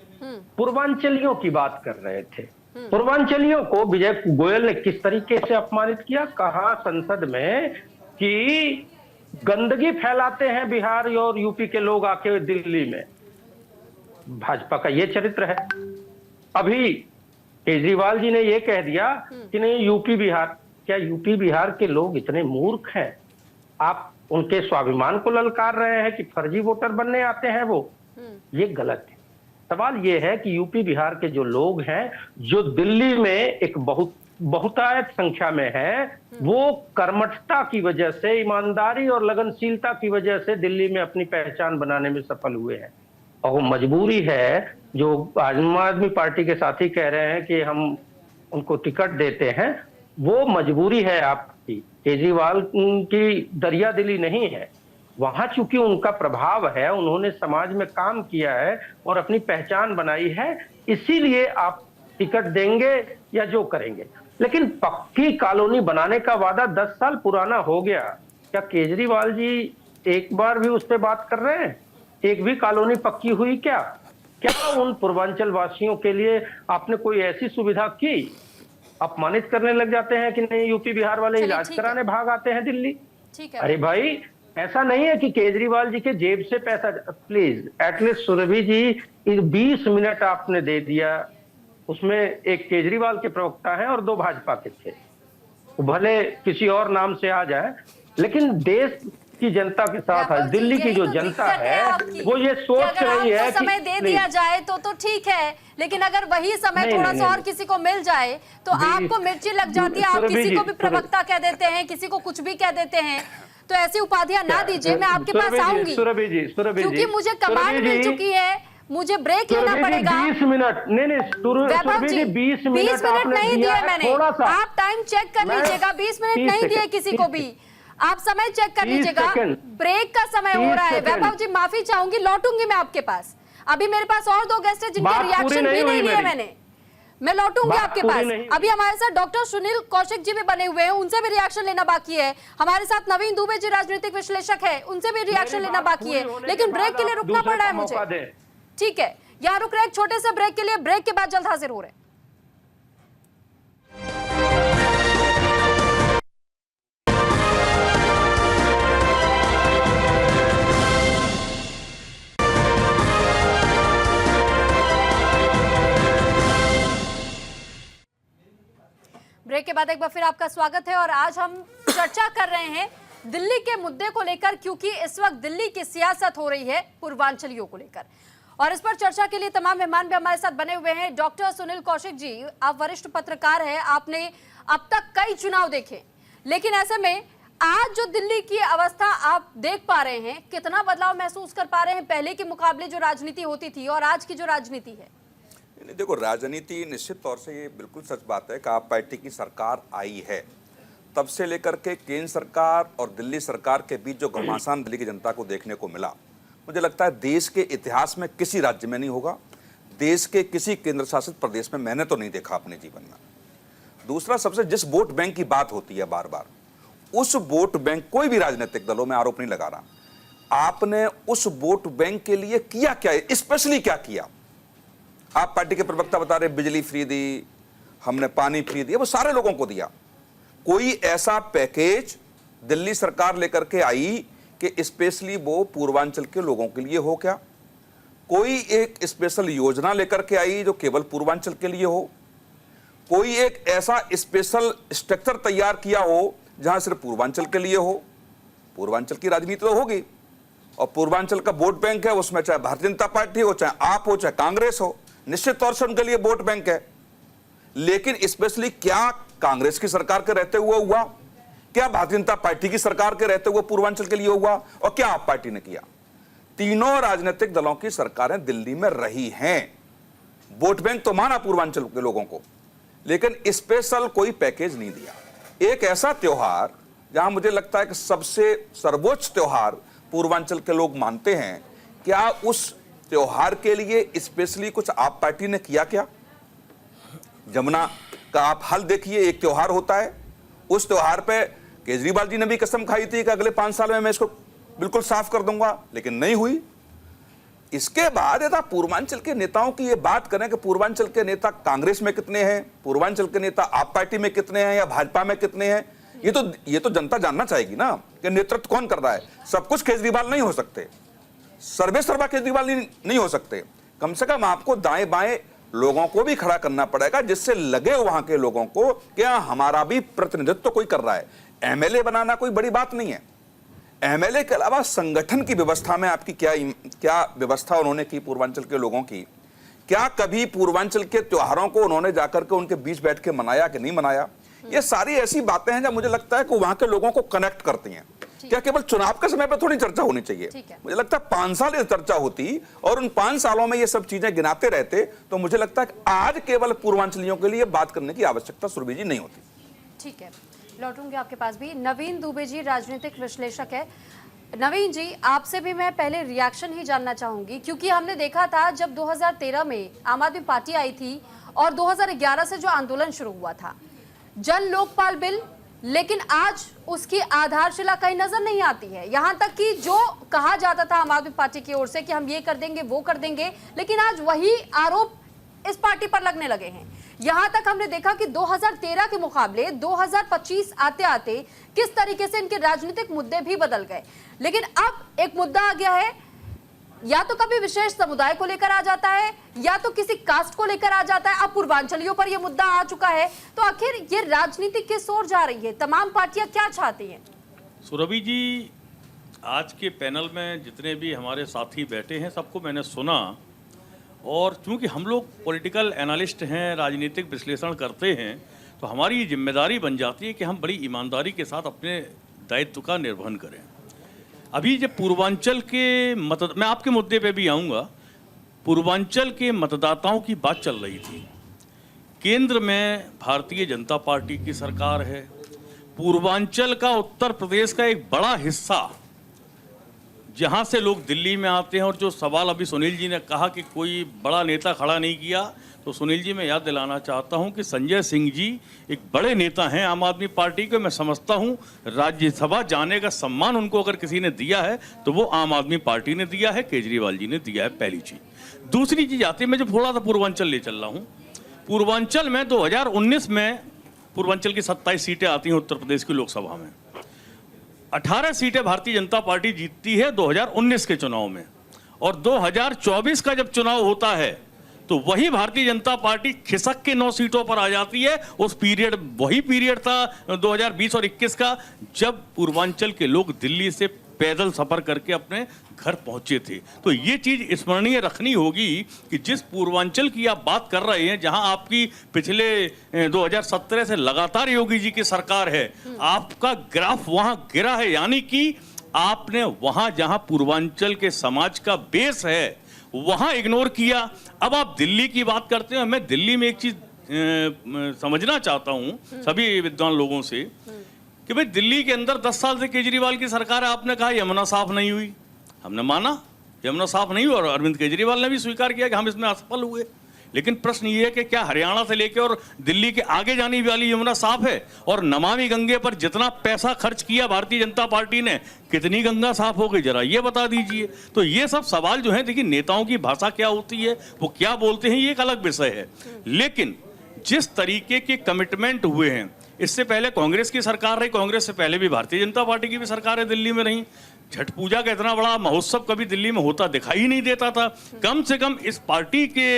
पूर्वांचलियों की बात कर रहे थे। पूर्वांचलियों को विजय गोयल ने किस तरीके से अपमानित किया, कहा संसद में कि गंदगी फैलाते हैं बिहार और यूपी के लोग आके दिल्ली में। भाजपा का ये चरित्र है। अभी केजरीवाल जी ने ये कह दिया कि नहीं यूपी बिहार, क्या यूपी बिहार के लोग इतने मूर्ख हैं? आप उनके स्वाभिमान को ललकार रहे हैं कि फर्जी वोटर बनने आते हैं वो, ये गलत है। सवाल ये है कि यूपी बिहार के जो लोग हैं, जो दिल्ली में एक बहुतायत संख्या में है, वो कर्मठता की वजह से, ईमानदारी और लगनशीलता की वजह से दिल्ली में अपनी पहचान बनाने में सफल हुए हैं। और वो मजबूरी है, जो आम आदमी पार्टी के साथी कह रहे हैं कि हम उनको टिकट देते हैं, वो मजबूरी है आपकी। केजरीवाल की दरिया दिली नहीं है, वहां चूंकि उनका प्रभाव है, उन्होंने समाज में काम किया है और अपनी पहचान बनाई है, इसीलिए आप टिकट देंगे या जो करेंगे। लेकिन पक्की कॉलोनी बनाने का वादा 10 साल पुराना हो गया, क्या केजरीवाल जी एक बार भी उस पर बात कर रहे हैं? एक भी कॉलोनी पक्की हुई क्या? क्या उन पूर्वांचल वासियों के लिए आपने कोई ऐसी सुविधा की? अपमानित करने लग जाते हैं कि नहीं यूपी बिहार वाले इलाज कराने भाग आते हैं दिल्ली। अरे भाई, ऐसा नहीं है कि केजरीवाल जी के जेब से पैसा। Please at least Surabhi ji 20 minute आपने दे दिया, उसमें एक केजरीवाल के प्रवक्ता हैं और 2 भाजपा के थे। भले किसी और नाम से आ जाए, लेकिन देश की जनता के साथ है, दिल्ली की जो जनता है वो ये सोच रही है कि समय दे दिया जाए तो ठीक है, लेकिन अगर वही समय थोड़ा सा और किसी को मिल जाए तो आपको मिर्ची लग जाती है। आप किसी को भी प्रवक्ता कह देते हैं, किसी को कुछ भी कह देते हैं, तो ऐसी उपाधियां ना दीजिए। मैं आपके पास आऊंगी क्योंकि मुझे कमांड मिल चुकी है, मुझे ब्रेक लेना पड़ेगा। 20 मिनट वैभव जी 20 मिनट नहीं दिए मैंने, आप टाइम चेक कर लीजिएगा। 20 मिनट नहीं दिए किसी को भी, आप समय चेक कर लीजिएगा। ब्रेक का समय हो रहा है। वैभव जी माफी चाहूंगी, लौटूंगी मैं आपके पास। अभी मेरे पास और 2 गेस्ट हैं जिनके रिएक्शन भी नहीं लिए मैंने, मैं लौटूंगी आपके पास। अभी हमारे साथ डॉक्टर सुनील कौशिक जी भी बने हुए हैं, उनसे भी रिएक्शन लेना बाकी है। हमारे साथ नवीन दुबे जी राजनीतिक विश्लेषक है, उनसे भी रिएक्शन लेना बाकी है, लेकिन ब्रेक के लिए रुकना पड़ रहा है मुझे। ठीक है, यहाँ रुक रहे एक छोटे से ब्रेक के लिए, ब्रेक के बाद जल्द हाजिर हो रहे हैं। ब्रेक के बाद एक बार फिर आपका स्वागत है और आज हम चर्चा कर रहे हैं दिल्ली के मुद्दे को लेकर, क्योंकि इस वक्त दिल्ली की सियासत हो रही है पूर्वांचलियों को लेकर। और इस पर चर्चा के लिए तमाम मेहमान भी हमारे साथ बने हुए हैं। डॉक्टर सुनील कौशिक जी, आप वरिष्ठ पत्रकार हैं, आपने अब तक कई चुनाव देखे, लेकिन ऐसे में आज जो दिल्ली की अवस्था आप देख पा रहे हैं, कितना बदलाव महसूस कर पा रहे हैं पहले के मुकाबले जो राजनीति होती थी और आज की जो राजनीति है? देखो, राजनीति निश्चित तौर से ये बिल्कुल सच बात है कि आप पार्टी की सरकार आई है, तब से लेकर के केंद्र सरकार और दिल्ली सरकार के बीच जो घमासान दिल्ली की जनता को देखने को मिला, मुझे लगता है देश के इतिहास में किसी राज्य में नहीं होगा, देश के किसी केंद्र शासित प्रदेश में मैंने तो नहीं देखा अपने जीवन में। दूसरा, सबसे जिस वोट बैंक की बात होती है बार बार, उस वोट बैंक, कोई भी राजनीतिक दलों में आरोप नहीं लगा रहा, आपने उस वोट बैंक के लिए किया क्या, स्पेशली क्या किया? आप पार्टी के प्रवक्ता बता रहे बिजली फ्री दी, हमने पानी फ्री दिया, वो सारे लोगों को दिया। कोई ऐसा पैकेज दिल्ली सरकार लेकर के आई कि स्पेशली वो पूर्वांचल के लोगों के लिए हो क्या? कोई एक स्पेशल योजना लेकर के आई जो केवल पूर्वांचल के लिए हो? कोई एक ऐसा स्पेशल स्ट्रक्चर तैयार किया हो जहां सिर्फ पूर्वांचल के लिए हो। पूर्वांचल की राजनीति तो होगी, और पूर्वांचल का वोट बैंक है, उसमें चाहे भारतीय जनता पार्टी हो, चाहे आप हो, चाहे कांग्रेस हो, निश्चित तौर से उनके लिए वोट बैंक है। लेकिन स्पेशली क्या कांग्रेस की सरकार के रहते हुए हुआ, क्या भारतीय जनता पार्टी की सरकार के रहते हुए पूर्वांचल के लिए हुआ, और क्या आप पार्टी ने किया? तीनों राजनीतिक दलों की सरकारें दिल्ली में रही हैं। वोट बैंक तो माना पूर्वांचल के लोगों को, लेकिन स्पेशल कोई पैकेज नहीं दिया। एक ऐसा त्योहार जहां मुझे लगता है कि सबसे सर्वोच्च त्योहार पूर्वांचल के लोग मानते हैं, क्या उस त्योहार के लिए स्पेशली कुछ आप पार्टी ने किया? क्या जमुना का आप हल देखिए, एक त्योहार होता है, उस त्योहार पे केजरीवाल जी ने भी कसम खाई थी कि अगले 5 साल में मैं इसको बिल्कुल साफ कर दूंगा, लेकिन नहीं हुई। इसके बाद यदि पूर्वांचल के नेताओं की ये बात करें कि पूर्वांचल के नेता कांग्रेस में कितने हैं, पूर्वांचल के नेता आप पार्टी में कितने हैं या भाजपा में कितने हैं, ये तो जनता जानना चाहेगी ना कि नेतृत्व कौन कर रहा है। सब कुछ केजरीवाल नहीं हो सकते, सर्वे सर्वा केजरीवाल नहीं हो सकते। कम से कम आपको दाएं बाएं लोगों को भी खड़ा करना पड़ेगा, जिससे लगे वहां के लोगों को कि हमारा भी प्रतिनिधित्व कोई कर रहा है। एमएलए बनाना कोई बड़ी बात नहीं है। एमएलए के अलावा संगठन की व्यवस्था में आपकी क्या व्यवस्था उन्होंने की पूर्वांचल के लोगों की? क्या कभी पूर्वांचल के त्योहारों को उन्होंने जाकर के उनके बीच बैठ के मनाया कि नहीं मनाया? ये सारी ऐसी बातें हैं जो मुझे लगता है कि वहां के लोगों को कनेक्ट करती हैं। क्या केवल चुनाव के समय पर थोड़ी चर्चा होनी चाहिए? मुझे लगता है 5 साल ये चर्चा होती और उन 5 सालों में ये सब चीजें गिनाते रहते, तो मुझे लगता है कि आज केवल पूर्वांचलियों के लिए बात करने की आवश्यकता सुरभि जी नहीं होती। ठीक है, लौटूंगी आपके पास भी। नवीन दुबे जी राजनीतिक विश्लेषक है। नवीन जी, आपसे भी मैं पहले रिएक्शन ही जानना चाहूंगी, क्योंकि हमने देखा था जब 2013 में आम आदमी पार्टी आई थी और 2011 से जो आंदोलन शुरू हुआ था, जन लोकपाल बिल, लेकिन आज उसकी आधारशिला कहीं नजर नहीं आती है। यहां तक कि जो कहा जाता था आम आदमी पार्टी की ओर से कि हम ये कर देंगे वो कर देंगे, लेकिन आज वही आरोप इस पार्टी पर लगने लगे हैं। यहां तक हमने देखा कि 2013 के मुकाबले 2025 आते आते किस तरीके से इनके राजनीतिक मुद्दे भी बदल गए। लेकिन अब एक मुद्दा आ गया है, या तो कभी विशेष समुदाय को लेकर आ जाता है या तो किसी कास्ट को लेकर आ जाता है। अब पूर्वांचलियों पर यह मुद्दा आ चुका है, तो आखिर ये राजनीति किस ओर जा रही है? तमाम पार्टियां क्या चाहती हैं? सुरभि जी, आज के पैनल में जितने भी हमारे साथी बैठे हैं सबको मैंने सुना, और चूंकि हम लोग पॉलिटिकल एनालिस्ट हैं, राजनीतिक विश्लेषण करते हैं, तो हमारी जिम्मेदारी बन जाती है कि हम बड़ी ईमानदारी के साथ अपने दायित्व का निर्वहन करें। अभी जब पूर्वांचल के मैं आपके मुद्दे पे भी आऊँगा, पूर्वांचल के मतदाताओं की बात चल रही थी। केंद्र में भारतीय जनता पार्टी की सरकार है, पूर्वांचल का उत्तर प्रदेश का एक बड़ा हिस्सा जहां से लोग दिल्ली में आते हैं, और जो सवाल अभी सुनील जी ने कहा कि कोई बड़ा नेता खड़ा नहीं किया, तो सुनील जी मैं याद दिलाना चाहता हूं कि संजय सिंह जी एक बड़े नेता हैं आम आदमी पार्टी के। मैं समझता हूं राज्यसभा जाने का सम्मान उनको अगर किसी ने दिया है तो वो आम आदमी पार्टी ने दिया है, केजरीवाल जी ने दिया है, पहली चीज। दूसरी चीज आती है, मैं जो थोड़ा सा पूर्वांचल ले चल रहा हूँ, पूर्वांचल में 2019 में पूर्वांचल की 27 सीटें आती हैं उत्तर प्रदेश की लोकसभा में, 18 सीटें भारतीय जनता पार्टी जीतती है 2019 के चुनाव में, और 2024 का जब चुनाव होता है तो वही भारतीय जनता पार्टी खिसक के 9 सीटों पर आ जाती है। उस पीरियड वही पीरियड था 2020 और 21 का, जब पूर्वांचल के लोग दिल्ली से पैदल सफर करके अपने घर पहुंचे थे। तो ये चीज स्मरणीय रखनी होगी कि जिस पूर्वांचल की आप बात कर रहे हैं, जहां आपकी पिछले 2017 से लगातार योगी जी की सरकार है, आपका ग्राफ वहां गिरा है, यानी कि आपने वहां जहां पूर्वांचल के समाज का बेस है वहां इग्नोर किया। अब आप दिल्ली की बात करते हैं। मैं दिल्ली में एक चीज समझना चाहता हूं सभी विद्वान लोगों से कि भाई दिल्ली के अंदर 10 साल से केजरीवाल की सरकार है। आपने कहा यमुना साफ नहीं हुई, हमने माना यमुना साफ नहीं हुई, और अरविंद केजरीवाल ने भी स्वीकार किया कि हम इसमें असफल हुए। लेकिन प्रश्न ये है कि क्या हरियाणा से लेकर और दिल्ली के आगे जाने वाली यमुना साफ है? और नमामि गंगे पर जितना पैसा खर्च किया भारतीय जनता पार्टी ने, कितनी गंगा साफ हो गई, जरा ये बता दीजिए। तो ये सब सवाल जो है, देखिए नेताओं की भाषा क्या होती है, वो क्या बोलते हैं, ये एक अलग विषय है। लेकिन जिस तरीके के कमिटमेंट हुए हैं, इससे पहले कांग्रेस की सरकार रही, कांग्रेस से पहले भी भारतीय जनता पार्टी की भी सरकार है दिल्ली में रही, छठ पूजा का इतना बड़ा महोत्सव कभी दिल्ली में होता दिखाई ही नहीं देता था। कम से कम इस पार्टी के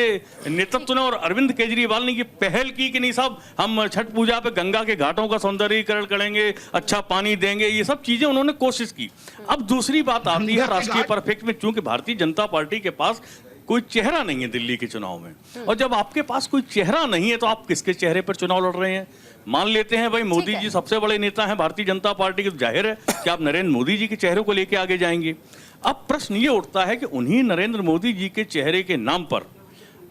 नेतृत्व ने और अरविंद केजरीवाल ने ये पहल की कि नहीं साहब, हम छठ पूजा पे गंगा के घाटों का सौंदर्यीकरण करेंगे, अच्छा पानी देंगे, ये सब चीजें उन्होंने कोशिश की। अब दूसरी बात आती है राष्ट्रीय परफेक्ट में, क्योंकि भारतीय जनता पार्टी के पास कोई चेहरा नहीं है दिल्ली के चुनाव में, और जब आपके पास कोई चेहरा नहीं है तो आप किसके चेहरे पर चुनाव लड़ रहे हैं? मान लेते हैं भाई मोदी जी सबसे बड़े नेता हैं भारतीय जनता पार्टी के, तो जाहिर है कि आप नरेंद्र मोदी जी के चेहरे को लेके आगे जाएंगे। अब प्रश्न ये उठता है कि उन्हीं नरेंद्र मोदी जी के चेहरे के नाम पर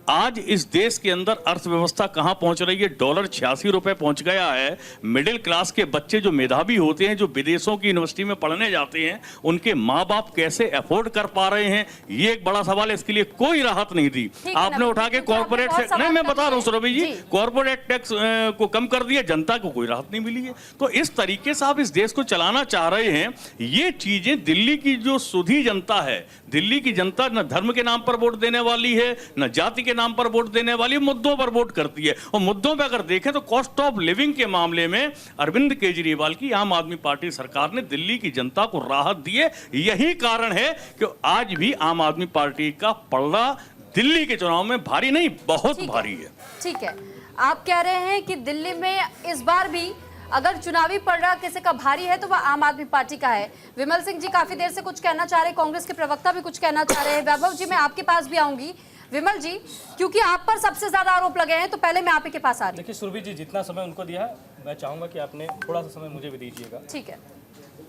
आज इस देश के अंदर अर्थव्यवस्था कहां पहुंच रही है? डॉलर 86 रुपए पहुंच गया है। मिडिल क्लास के बच्चे जो मेधावी होते हैं, जो विदेशों की यूनिवर्सिटी में पढ़ने जाते हैं, उनके माँ बाप कैसे अफोर्ड कर पा रहे हैं? ये एक बड़ा सवाल है। इसके लिए कोई राहत नहीं दी। आपने उठा के कॉर्पोरेट से, नहीं मैं बता रहा हूँ सुरभि जी, कॉर्पोरेट टैक्स को कम कर दिया, जनता को कोई राहत नहीं मिली है। तो इस तरीके से आप इस देश को चलाना चाह रहे हैं। ये चीजें दिल्ली की जो सुधी जनता है, दिल्ली की जनता न धर्म के नाम पर वोट देने वाली है, न जाति के नाम पर वोट देने वाली, मुद्दों पर वोट करती है। और मुद्दों पर अगर देखें तो कॉस्ट ऑफ लिविंग के मामले में अरविंद केजरीवाल की आम आदमी पार्टी सरकार ने दिल्ली की जनता को राहत दी है। यही कारण है कि आज भी आम आदमी पार्टी का पलड़ा दिल्ली के चुनाव में भारी नहीं, बहुत भारी है। ठीक है, आप कह रहे हैं कि दिल्ली में इस बार भी अगर चुनावी पलड़ा किसी का भारी है तो वह आम आदमी पार्टी का है। विमल सिंह जी काफी देर से कुछ कहना चाह रहे हैं, कांग्रेस के प्रवक्ता भी कुछ कहना चाह रहे हैं। वैभव जी, मैं आपके पास भी आऊंगी। विमल जी, क्योंकि आप पर सबसे ज्यादा आरोप लगे हैं, तो पहले मैं आप ही के पास आ रही हूं। देखिए सुरभि जी, जितना समय उनको दिया है, मैं चाहूंगा कि आपने थोड़ा सा समय मुझे भी दीजिएगा। ठीक है।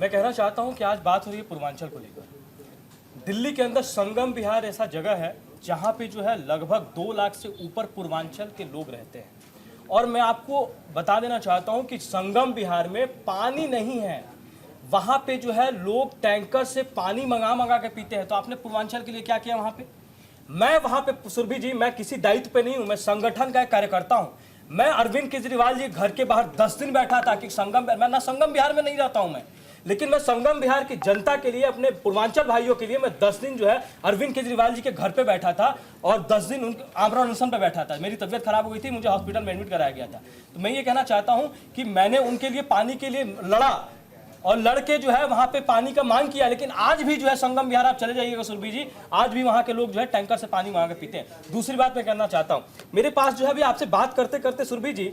मैं कहना चाहता हूं कि आज बात हो रही है पूर्वांचल को लेकर। दिल्ली के अंदर संगम विहार ऐसा जगह है जहां पे जो है लगभग 2 लाख से ऊपर पूर्वांचल के लोग रहते हैं। और मैं आपको बता देना चाहता हूं कि संगम विहार में पानी नहीं है। वहां पे जो है लोग टैंकर से पानी मंगा के पीते हैं। तो आपने पूर्वांचल के लिए क्या किया वहां पे? मैं वहां पे सुरभि जी, मैं किसी दायित्व पे नहीं हूं, मैं संगठन का एक कार्यकर्ता हूं। मैं अरविंद केजरीवाल जी घर के बाहर 10 दिन बैठा था कि मैं ना संगम विहार में नहीं रहता हूं मैं, लेकिन मैं संगम विहार की जनता के लिए, अपने पूर्वांचल भाइयों के लिए मैं 10 दिन जो है अरविंद केजरीवाल जी के घर पे बैठा था और 10 दिन उनके आमरण अनशन पे बैठा था। मेरी तबियत खराब हो गई थी, मुझे हॉस्पिटल में एडमिट कराया गया था। तो मैं ये कहना चाहता हूं कि मैंने उनके लिए पानी के लिए लड़ा और लड़के जो है वहां पे पानी का मांग किया। लेकिन आज भी जो है संगम विहार आप चले जाइएगा सुरभि जी, आज भी वहां के लोग जो है टैंकर से पानी मांग के पीते हैं। दूसरी बात मैं कहना चाहता हूं, मेरे पास जो है अभी आपसे बात करते करते सुरभि जी,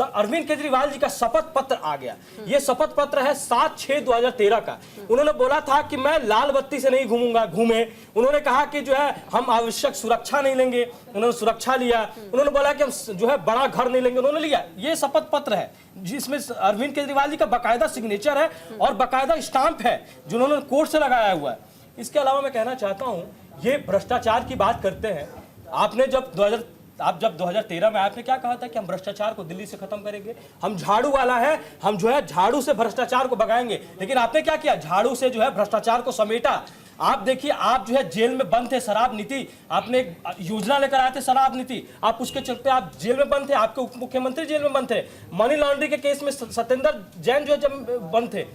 अरविंद केजरीवाल जी का शपथ पत्र आ गया। ये शपथ पत्र है 7/6/2013 का। उन्होंने बोला था कि मैं लाल बत्ती से नहीं घूमे। उन्होंने कहा कि जो है हम आवश्यक सुरक्षा नहीं लेंगे, उन्होंने सुरक्षा लिया। उन्होंने बोला कि हम जो है बड़ा घर नहीं लेंगे, उन्होंने लिया। ये शपथ पत्र है जिसमें अरविंद केजरीवाल जी का बाकायदा सिग्नेचर है और बाकायदा स्टाम्प है जो उन्होंने कोर्ट से लगाया हुआ है। इसके अलावा मैं कहना चाहता हूं, ये भ्रष्टाचार की बात करते हैं। आपने जब 2013 में आपने क्या कहा था कि हम भ्रष्टाचार को दिल्ली से खत्म करेंगे, हम झाड़ू वाला है, हम जो है झाड़ू से भ्रष्टाचार को भगाएंगे। लेकिन आपने क्या किया? झाड़ू से जो है भ्रष्टाचार को समेटा। आप देखिए, आप जो है जेल में बंद थे, शराब नीति आपने योजना लेकर आए थे, शराब नीति, आप उसके चलते आप जेल में बंद थे, आपके उप मुख्यमंत्री जेल में बंद थे। मनी लॉन्ड्रिंग के केस में सत्येंद्र जैन जो है जब बंद थे।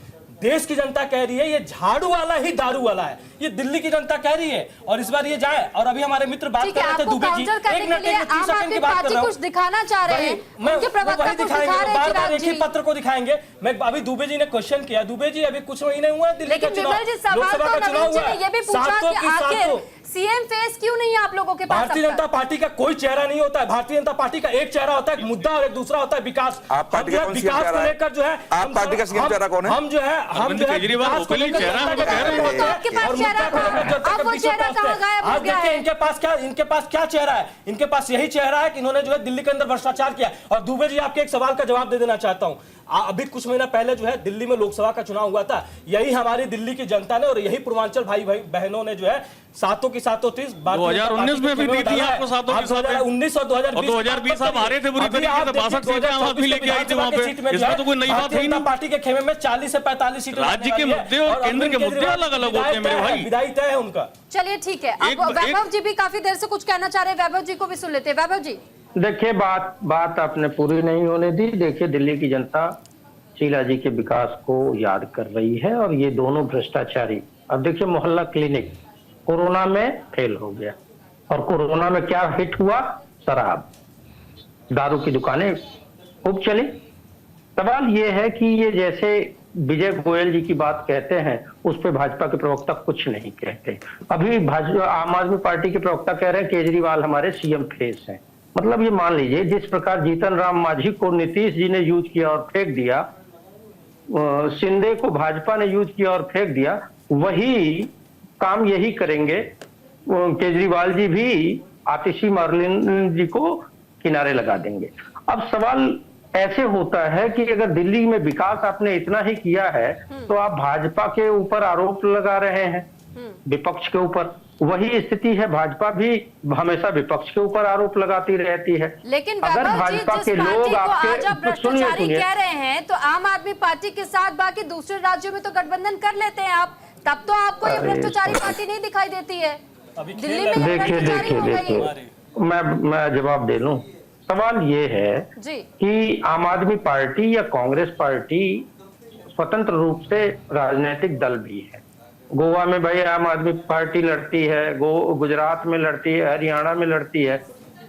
देश की जनता कह रही है ये झाड़ू वाला ही दारू वाला है, ये दिल्ली की जनता कह रही है। और इस बार ये जाए। और अभी हमारे मित्र बात कर रहे थे दुबे जी, 1 मिनट 30 सेकंड की बात कर रहा हूं, कुछ दिखाना चाह रहे हैं, उनके प्रवक्ता कुछ दिखा रहे हैं, बार-बार एक ही पत्र को दिखाएंगे। मैं अभी दुबे जी ने क्वेश्चन किया, दुबे जी अभी कुछ महीने हुए दिल्ली का चुनाव, लोकसभा का चुनाव हुआ, ये भी पूछा कि आखिर सीएम फेस क्यों नहीं है आप लोगों के पास? भारतीय जनता पार्टी का कोई चेहरा नहीं होता है। भारतीय जनता पार्टी का एक चेहरा होता है मुद्दा और एक दूसरा होता है विकास। आप पार्टी का विकास को लेकर जो है आप पार्टी का सीएम चेहरा कौन है? हम जो है केजरीवाल ओपनली चेहरा है, आप देखिए इनके पास क्या चेहरा है? इनके पास यही चेहरा है कि इन्होंने जो है दिल्ली के अंदर भ्रष्टाचार किया। और दुबे जी, आपके एक सवाल का जवाब दे देना चाहता हूं। अभी कुछ महीना पहले जो है दिल्ली में लोकसभा का चुनाव हुआ था। यही हमारी दिल्ली की जनता ने और यही पूर्वांचल भाई बहनों ने जो है सातों की सातों 2019 में भी दी थी आपको सातों की सातों। 2019 और 2020 आप हारे थे बुरी तरीके से, 62 सीटें आम आदमी लेके आई थी वहां पे। इसमें तो कोई नई बात है ही नहीं। पार्टी के खेमे में 40 से 45 सीटें। राज्य के मुद्दे और केंद्र के मुद्दे अलग अलग होते हैं मेरे भाई, विदाई तय है उनका। चलिए ठीक है, अब वैभव जी भी काफी देर से कुछ कहना चाह रहे हैं, वैभव जी को भी सुन लेते हैं। वैभव जी, देखिए, बात आपने पूरी नहीं होने दी। देखिए, दिल्ली की जनता शीला जी के विकास को याद कर रही है और ये दोनों भ्रष्टाचारी। अब देखिए, मोहल्ला क्लिनिक कोरोना में फेल हो गया और कोरोना में क्या हिट हुआ? शराब, दारू की दुकानें खूब चली। सवाल ये है कि ये जैसे विजय गोयल जी की बात कहते हैं, उस पे भाजपा के प्रवक्ता कुछ नहीं कहते। अभी भाजपा आम आदमी पार्टी के प्रवक्ता कह रहे हैं केजरीवाल हमारे सीएम फेस हैं। मतलब ये मान लीजिए जिस प्रकार जीतन राम मांझी को नीतीश जी ने यूज किया और फेंक दिया, शिंदे को भाजपा ने यूज किया और फेंक दिया, वही काम यही करेंगे केजरीवाल जी भी, आतिशी मरलिन जी को किनारे लगा देंगे। अब सवाल ऐसे होता है कि अगर दिल्ली में विकास आपने इतना ही किया है तो आप भाजपा के ऊपर आरोप लगा रहे हैं, विपक्ष के ऊपर। वही स्थिति है, भाजपा भी हमेशा विपक्ष के ऊपर आरोप लगाती रहती है। लेकिन अगर भाजपा के लोग आपके भ्रष्टाचारी सुनिए कह रहे हैं तो आम आदमी पार्टी के साथ बाकी दूसरे राज्यों में तो गठबंधन कर लेते हैं आप, तब तो आपको ये भ्रष्टाचारी पार्टी नहीं दिखाई देती है। दिल्ली में देखिए मैं जवाब दे लूं। सवाल ये है कि आम आदमी पार्टी या कांग्रेस पार्टी स्वतंत्र रूप से राजनीतिक दल भी है। गोवा में भाई आम आदमी पार्टी लड़ती है, गुजरात में लड़ती है, हरियाणा में लड़ती है,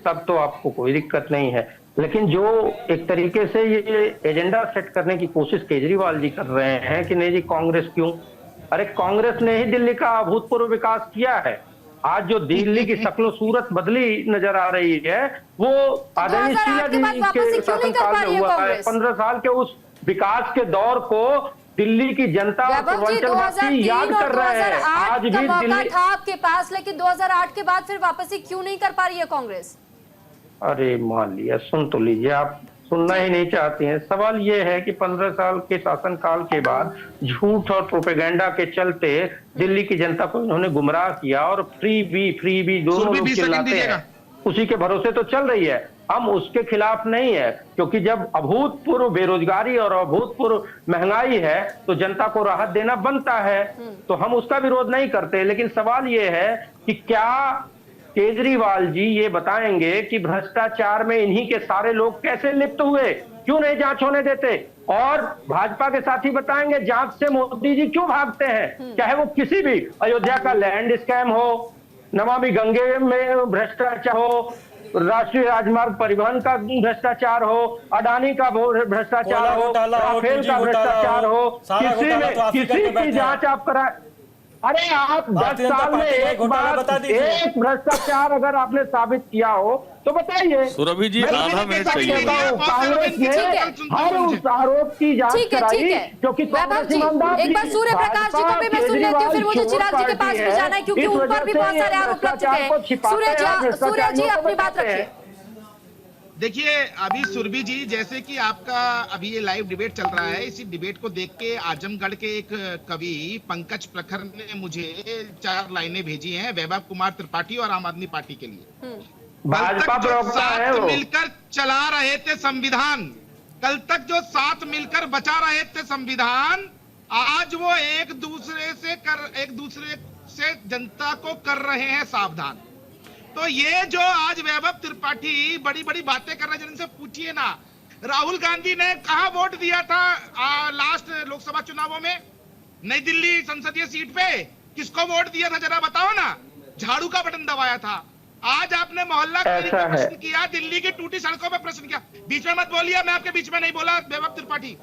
तब तो आपको कोई दिक्कत नहीं है। लेकिन जो एक तरीके से ये एजेंडा सेट करने की कोशिश केजरीवाल जी कर रहे हैं कि नहीं जी कांग्रेस क्यों, अरे कांग्रेस ने ही दिल्ली का अभूतपूर्व विकास किया है। आज जो दिल्ली की शक्लो सूरत बदली नजर आ रही है वो आदरणीय शीला जी के शासनकाल में हुआ है। 15 साल के उस विकास के दौर को दिल्ली की जनता और पूर्वांचलवासी याद कर रहे हैं। आज भी दिल्ली था आपके पास, लेकिन 2008 के बाद फिर वापसी क्यों नहीं कर पा रही है कांग्रेस? अरे मान लिया, सुन तो लीजिए, आप सुनना ही नहीं चाहती हैं। सवाल ये है कि 15 साल के शासनकाल के बाद झूठ और प्रोपेगेंडा के चलते दिल्ली की जनता को इन्होंने गुमराह किया और फ्री बी दोनों लोग चिल्लाते हैं, उसी के भरोसे तो चल रही है। हम उसके खिलाफ नहीं है, क्योंकि जब अभूतपूर्व बेरोजगारी और अभूतपूर्व महंगाई है तो जनता को राहत देना बनता है, तो हम उसका विरोध नहीं करते। लेकिन सवाल ये है कि क्या केजरीवाल जी ये बताएंगे कि भ्रष्टाचार में इन्हीं के सारे लोग कैसे लिप्त हुए, क्यों नहीं जांच होने देते? और भाजपा के साथी बताएंगे जांच से मोदी जी क्यों भागते हैं, चाहे वो किसी भी अयोध्या का लैंड स्कैम हो, नमामि गंगे में भ्रष्टाचार हो, राष्ट्रीय राजमार्ग परिवहन का भ्रष्टाचार हो, अडानी का भ्रष्टाचार हो, राफेल का भ्रष्टाचार हो, किसी की जांच आप कराए। अरे आप 10 साल में एक बार एक भ्रष्टाचार अगर आपने साबित किया हो तो बताइए। सुरभि जी आधा मिनट चाहिए। कांग्रेस ने हर उस आरोप की जांच कराई क्योंकि कांग्रेस ईमानदार। एक बार सूर्य प्रकाश जी को भी मैं सुन लेती हूँ, फिर मुझे चिराग जी के पास भी जाना है क्योंकि उन पर भी बहुत सारे आरोप लग चुके हैं। सूर्य जी अपनी बात रखिए। देखिए अभी सुरभि जी, जैसे कि आपका अभी ये लाइव डिबेट चल रहा है, इसी डिबेट को देख के आजमगढ़ के एक कवि पंकज प्रखर ने मुझे 4 लाइनें भेजी हैं वैभव कुमार त्रिपाठी और आम आदमी पार्टी के लिए। भाजपा प्रवक्ता है वो। मिलकर चला रहे थे संविधान, कल तक जो साथ मिलकर बचा रहे थे संविधान, आज वो एक दूसरे से जनता को कर रहे हैं सावधान। तो ये जो आज वैभव त्रिपाठी बड़ी बड़ी बातें कर रहे हैं, जिनसे पूछिए ना, राहुल गांधी ने कहा वोट दिया था लास्ट लोकसभा चुनावों में, नई दिल्ली संसदीय सीट पे किसको वोट दिया था जरा बताओ ना, झाड़ू का बटन दबाया था। आज आपने मोहल्ला क्लिनिक पे प्रश्न किया, दिल्ली की टूटी सड़कों पे प्रश्न किया। बीच में मत बोलिए, मैं आपके बीच में नहीं बोला वैभव त्रिपाठी,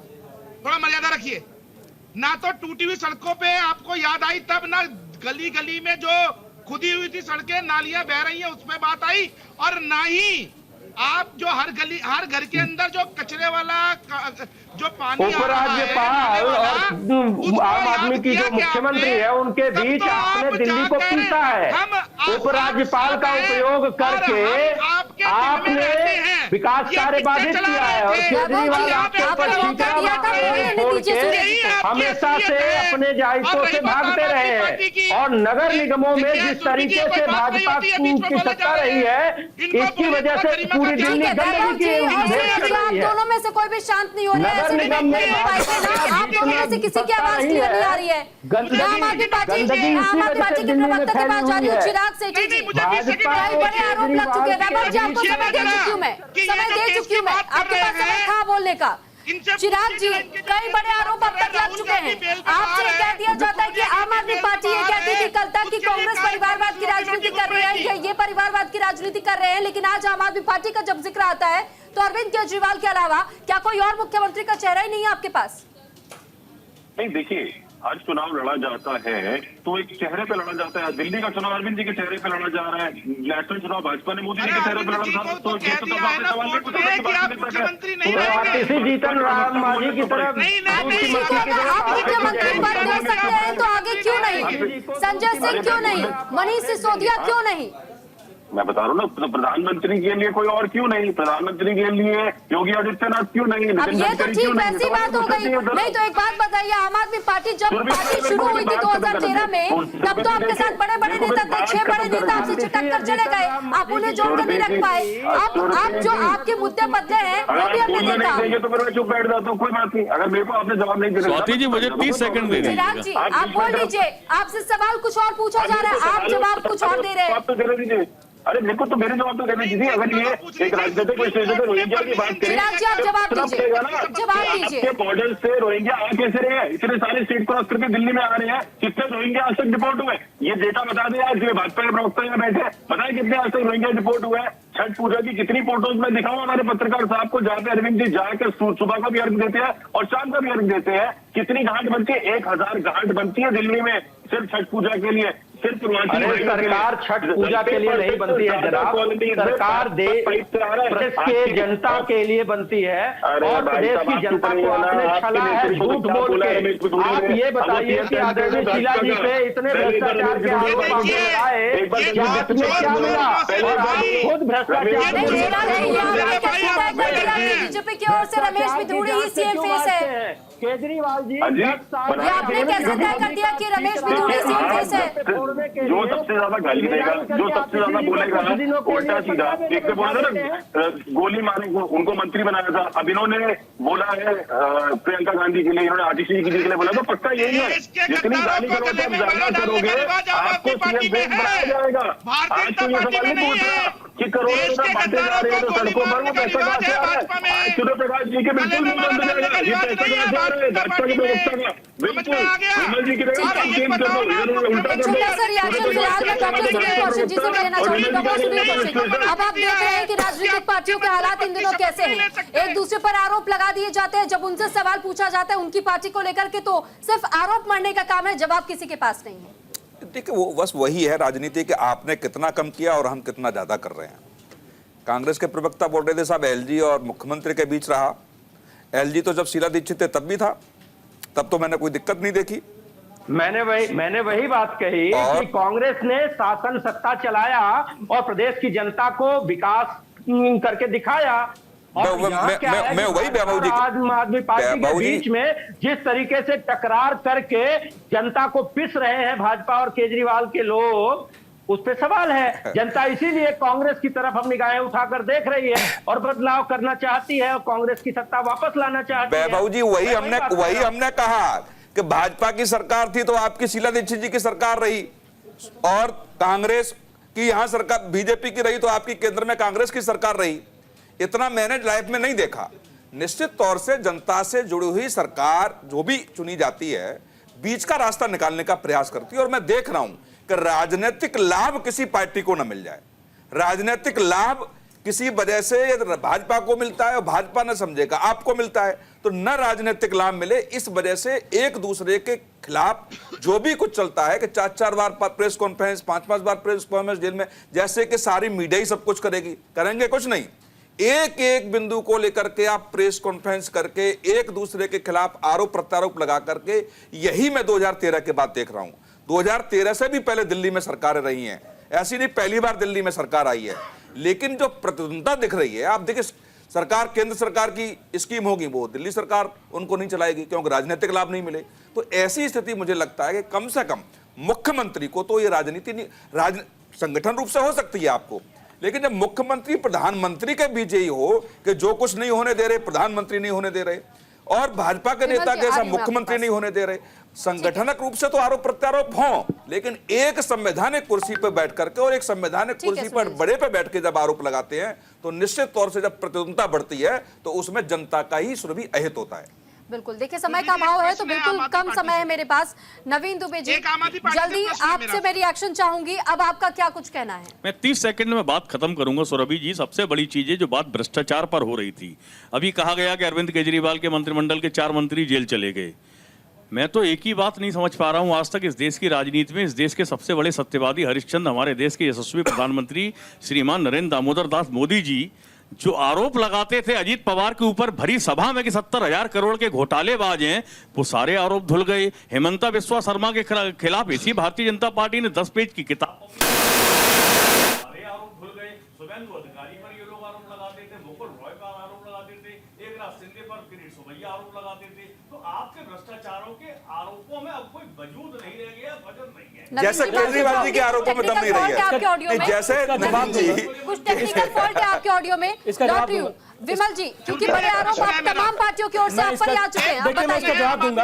थोड़ा मर्यादा रखिए। ना तो टूटी हुई सड़कों पे आपको याद आई तब, ना गली गली में जो खुदी हुई थी सड़कें नालियां बह रही हैं उसमें बात आई, और ना ही आप जो हर घर के अंदर जो कचरे वाला जो पानी उपराज्यपाल और आम आदमी की जो मुख्यमंत्री है उनके बीच आपने दिल्ली को पीसा है। उपराज्यपाल का उपयोग करके आपने विकास कार्य बाधित किया है और केजरीवाल आपके ऊपर हमेशा से अपने दायित्वों से भागते रहे हैं। और नगर निगमों में जिस तरीके से भाजपा की सत्ता रही है, इसकी वजह से पूरी दिल्ली गंदगी की दोनों में से कोई भी शांत नहीं हो रहा है। आप दोनों में से किसी की आवाज क्लियर नहीं आ रही है। आम आदमी पार्टी के प्रवक्ता के पास जा रही हूँ, चिराग सेठी जी। कई बड़े आरोप लग चुके हैं। वैभव जी आपको समय दे चुकी हूँ मैं, आपके पास समय था बोलने का। चिराग जी, कई बड़े आरोप अब तक लग चुके हैं। आपसे कह दिया जाता है कि आम आदमी पार्टी ये कहती थी कल तक कि कांग्रेस परिवारवाद की राजनीति कर रही है, ये परिवारवाद की राजनीति कर रहे हैं, लेकिन आज आम आदमी पार्टी का जब जिक्र आता है तो अरविंद केजरीवाल के अलावा क्या कोई और मुख्यमंत्री का चेहरा ही नहीं है आपके पास? नहीं देखिए, हर चुनाव लड़ा जाता है तो एक चेहरे पे लड़ा जाता है। दिल्ली का चुनाव अरविंद जी के चेहरे पे लड़ा जा रहा है, नेशनल चुनाव भाजपा ने मोदी जी के चेहरे पे लड़ा था। तो ये तो मुख्यमंत्री नहीं रहेंगे, किसी जीतन राम मांझी की तरफ आप मुख्यमंत्री पद दे सकते हैं तो आगे क्यों नहीं? संजय सिंह क्यों नहीं? मनीष सिसोदिया क्यों नहीं? मैं बता रहा हूँ ना, तो प्रधानमंत्री के लिए कोई और क्यों नहीं? प्रधानमंत्री के लिए योगी आदित्यनाथ क्यों नहीं? अब ये तो ठीक वैसी बात हो गई। नहीं तो एक बात बताइए, आम आदमी पार्टी जब पार्टी शुरू हुई थी 2013 में, तब तो आपके साथ बड़े बड़े नेता थे, 6 बड़े नेता आपसे चिटक कर चले गए, आप उन्हें जोड़कर नहीं रख पाए। अब जो आपके मुद्दे बदले हैं वो भी हमने देखा। तो मैं चुप बैठ जाता हूँ, कोई बात नहीं। अगर मेरे को आपने जवाब नहीं दिया, स्वाति जी मुझे 30 सेकंड दे चिराग दीजिए। जी आप बोल लीजिए, आपसे सवाल कुछ और पूछा जा रहा है, आप जवाब कुछ और दे रहे हैं। आप तो देने दीजिए। अरे मेरे को तो मेरे जवाब तो देने दीजिए। अगर ये एक राजनीतिक विश्लेषक से रोहिंग्या की बात करें, चिराग जी आप जवाब दीजिए, जवाब दीजिए। आपके बॉर्डर से रोहिंग्या आ कैसे रहे हैं? इतने सारे स्टेट क्रॉस करके दिल्ली में आ रहे हैं, कितने रोहिंग्या आज तक डिपोर्ट हुए? ये डेटा बता दें आज, भाजपा के प्रवक्ता यहाँ बैठे, बताएं कितने आज तक रोहिंग्या डिपोर्ट हुए हैं? छठ पूजा की कितनी फोटोज में दिखाऊं हमारे पत्रकार साहब को, जहाँ पे अरविंद जी जाकर सुबह का भी अर्घ देते हैं और शाम का भी अर्घ देते हैं। कितनी घाट बनती है? 1000 घाट बनती है दिल्ली में सिर्फ छठ पूजा के लिए, सिर्फ सरकार छठ पूजा के लिए नहीं बनती है जनाब, सरकार देश के जनता के लिए बनती है और प्रदेश की जनता को आपने छला है झूठ बोल के। आप ये बताइए कि आदरणीय शीला जी पे इतने भ्रष्टाचार के आरोप लगाए, क्या मिला? और आप खुद भ्रष्टाचार बीजेपी की ओर से रमेश बिधूड़ी ही सीएम फेस है। केजरीवाल जी आपने कैसे तय कर दिया कि रमेश बिधूड़ी सीएम फेस है? जो सबसे ज्यादा गाली देगा, जो सबसे ज्यादा बोलेगा उल्टा सीधा, एक से बोला था ना गोली मारे उनको मंत्री बनाया था, अब इन्होंने बोला है प्रियंका गांधी के लिए, इन्होंने आतिशी जी के लिए बोला, तो पक्का यही है जितनी गाली करोगे आप ज्यादा करोगे आपको सीएम फेस बनाया जाएगा। आज तो ये सवाल नहीं पूछ रहा कि करोड़ों रुपए बांटे जा रहे हैं तो सड़कों पर वो पैसा कहाँ से आ रहा है? आज सूर्य प्रकाश जी के बिल्कुल नहीं बंद हो जाएगा, ये पैसा कहाँ से आ रहा है? भाजपा के प्रवक्ता का बिल्कुल विमल जी की अब आप देख रहे हैं कि राजनीतिक पार्टियों के हालात इन दिनों कैसे हैं। एक दूसरे पर आरोप लगा दिए जाते हैं, जब उनसे सवाल पूछा जाता है उनकी पार्टी को लेकर के तो सिर्फ आरोप मरने का काम है, जवाब किसी के पास नहीं है। देखिए वो बस वही है राजनीति कि आपने कितना कम किया और हम कितना ज्यादा कर रहे हैं। कांग्रेस के प्रवक्ता बोल रहे थे साहब एलजी और मुख्यमंत्री के बीच रहा। एलजी तो जब शीला दीक्षित थे तब भी था, तब तो मैंने कोई दिक्कत नहीं देखी। मैंने वही बात कही कि कांग्रेस ने शासन सत्ता चलाया और प्रदेश की जनता को विकास करके दिखाया। मैं वही आम आदमी पार्टी के बीच में जिस तरीके से टकरार करके जनता को पिस रहे हैं भाजपा और केजरीवाल के लोग, उस पे सवाल है। जनता इसीलिए कांग्रेस की तरफ हम निगाहें उठाकर देख रही है और बदलाव करना चाहती है और कांग्रेस की सत्ता वापस लाना चाहती है। वैभव जी वही हमने कहा कि भाजपा की सरकार थी तो आपकी शीला दीक्षित जी की सरकार रही और कांग्रेस की यहां सरकार बीजेपी की रही तो आपकी केंद्र में कांग्रेस की सरकार रही। इतना मैंने लाइफ में नहीं देखा। निश्चित तौर से जनता से जुड़ी हुई सरकार जो भी चुनी जाती है बीच का रास्ता निकालने का प्रयास करती है और मैं देख रहा हूं कि राजनीतिक लाभ किसी पार्टी को न मिल जाए। राजनीतिक लाभ किसी वजह से भाजपा को मिलता है और भाजपा न समझेगा आपको मिलता है तो न राजनीतिक लाभ मिले, इस वजह से एक दूसरे के खिलाफ जो भी कुछ चलता है कि 4-4 बार प्रेस कॉन्फ्रेंस, 5-5 बार प्रेस कॉन्फ्रेंस जेल में, जैसे कि सारी मीडिया ही सब कुछ करेगी, करेंगे कुछ नहीं। एक एक बिंदु को लेकर के आप प्रेस कॉन्फ्रेंस करके एक दूसरे के खिलाफ आरोप प्रत्यारोप लगा करके, यही मैं 2013 के बाद देख रहा हूं। 2013 से भी पहले दिल्ली में सरकारें रही हैं, ऐसी नहीं पहली बार दिल्ली में सरकार आई है, लेकिन जो प्रतिद्वंदता दिख रही है, आप देखिए सरकार केंद्र सरकार की स्कीम होगी वो दिल्ली सरकार उनको नहीं चलाएगी क्योंकि राजनीतिक लाभ नहीं मिले। तो ऐसी स्थिति मुझे लगता है कि कम से कम मुख्यमंत्री को तो ये राजनीति नहीं, संगठन रूप से हो सकती है आपको, लेकिन जब मुख्यमंत्री प्रधानमंत्री के बीच यही हो कि जो कुछ नहीं होने दे रहे प्रधानमंत्री नहीं होने दे रहे और भाजपा के नेता जैसा मुख्यमंत्री नहीं होने दे रहे, संगठनक रूप से तो आरोप प्रत्यारोप हों, लेकिन एक संवैधानिक कुर्सी पर बैठ करके और एक संवैधानिक कुर्सी पर बड़े पे बैठ के जब आरोप लगाते हैं तो निश्चित तौर से जब प्रतिद्वंदता बढ़ती है तो उसमें जनता का ही सुर भी अहित होता है। बिल्कुल, देखिए समय का अभाव है तो बिल्कुल कम समय है मेरे पास। नवीन दुबे जी जल्दी आपसे मैं रिएक्शन चाहूंगी, अब आपका क्या कुछ कहना है? मैं 30 सेकंड में बात खत्म करूंगा। सौरभी जी सबसे बड़ी चीज है जो बात भ्रष्टाचार पर हो रही थी, अभी कहा गया कि अरविंद केजरीवाल के मंत्रिमंडल के 4 मंत्री जेल चले गए। मैं तो एक ही बात नहीं समझ पा रहा हूं आज तक इस देश की राजनीति में, इस देश के सबसे बड़े सत्यवादी हरिश्चंद्र, हमारे देश के यशस्वी प्रधानमंत्री श्रीमान नरेंद्र दामोदर दास मोदी जी जो आरोप लगाते थे अजीत पवार के ऊपर भरी सभा में कि 70,000 करोड़ के घोटालेबाज हैं, वो सारे आरोप धुल गए। हेमंता बिस्वा शर्मा के खिलाफ इसी भारतीय जनता पार्टी ने 10 पेज की किताब, सारे आरोप धुल गए। शुभेंदु अधिकारी पर ये लोग आरोप लगाते थे, मुकुल रॉय पर आरोप लगाते थे, एकनाथ शिंदे पर किरीट सोमैया आरोप लगाते थे। तो आपके भ्रष्टाचारों के आरोपों में अब कोई वजूद नहीं रह गया, वजन नहीं है। जैसे केजरीवाल जी के आरोपों में दम नहीं रही है, जैसे नवाब जी कुछ टेक्निकल फॉल्ट है आपके ऑडियो में। डॉक्टर यू विमल जी, क्योंकि बड़े आरोप आप तमाम पार्टियों की ओर से आप पर आ चुके हैं, देखिए मैं इसका जवाब दूंगा।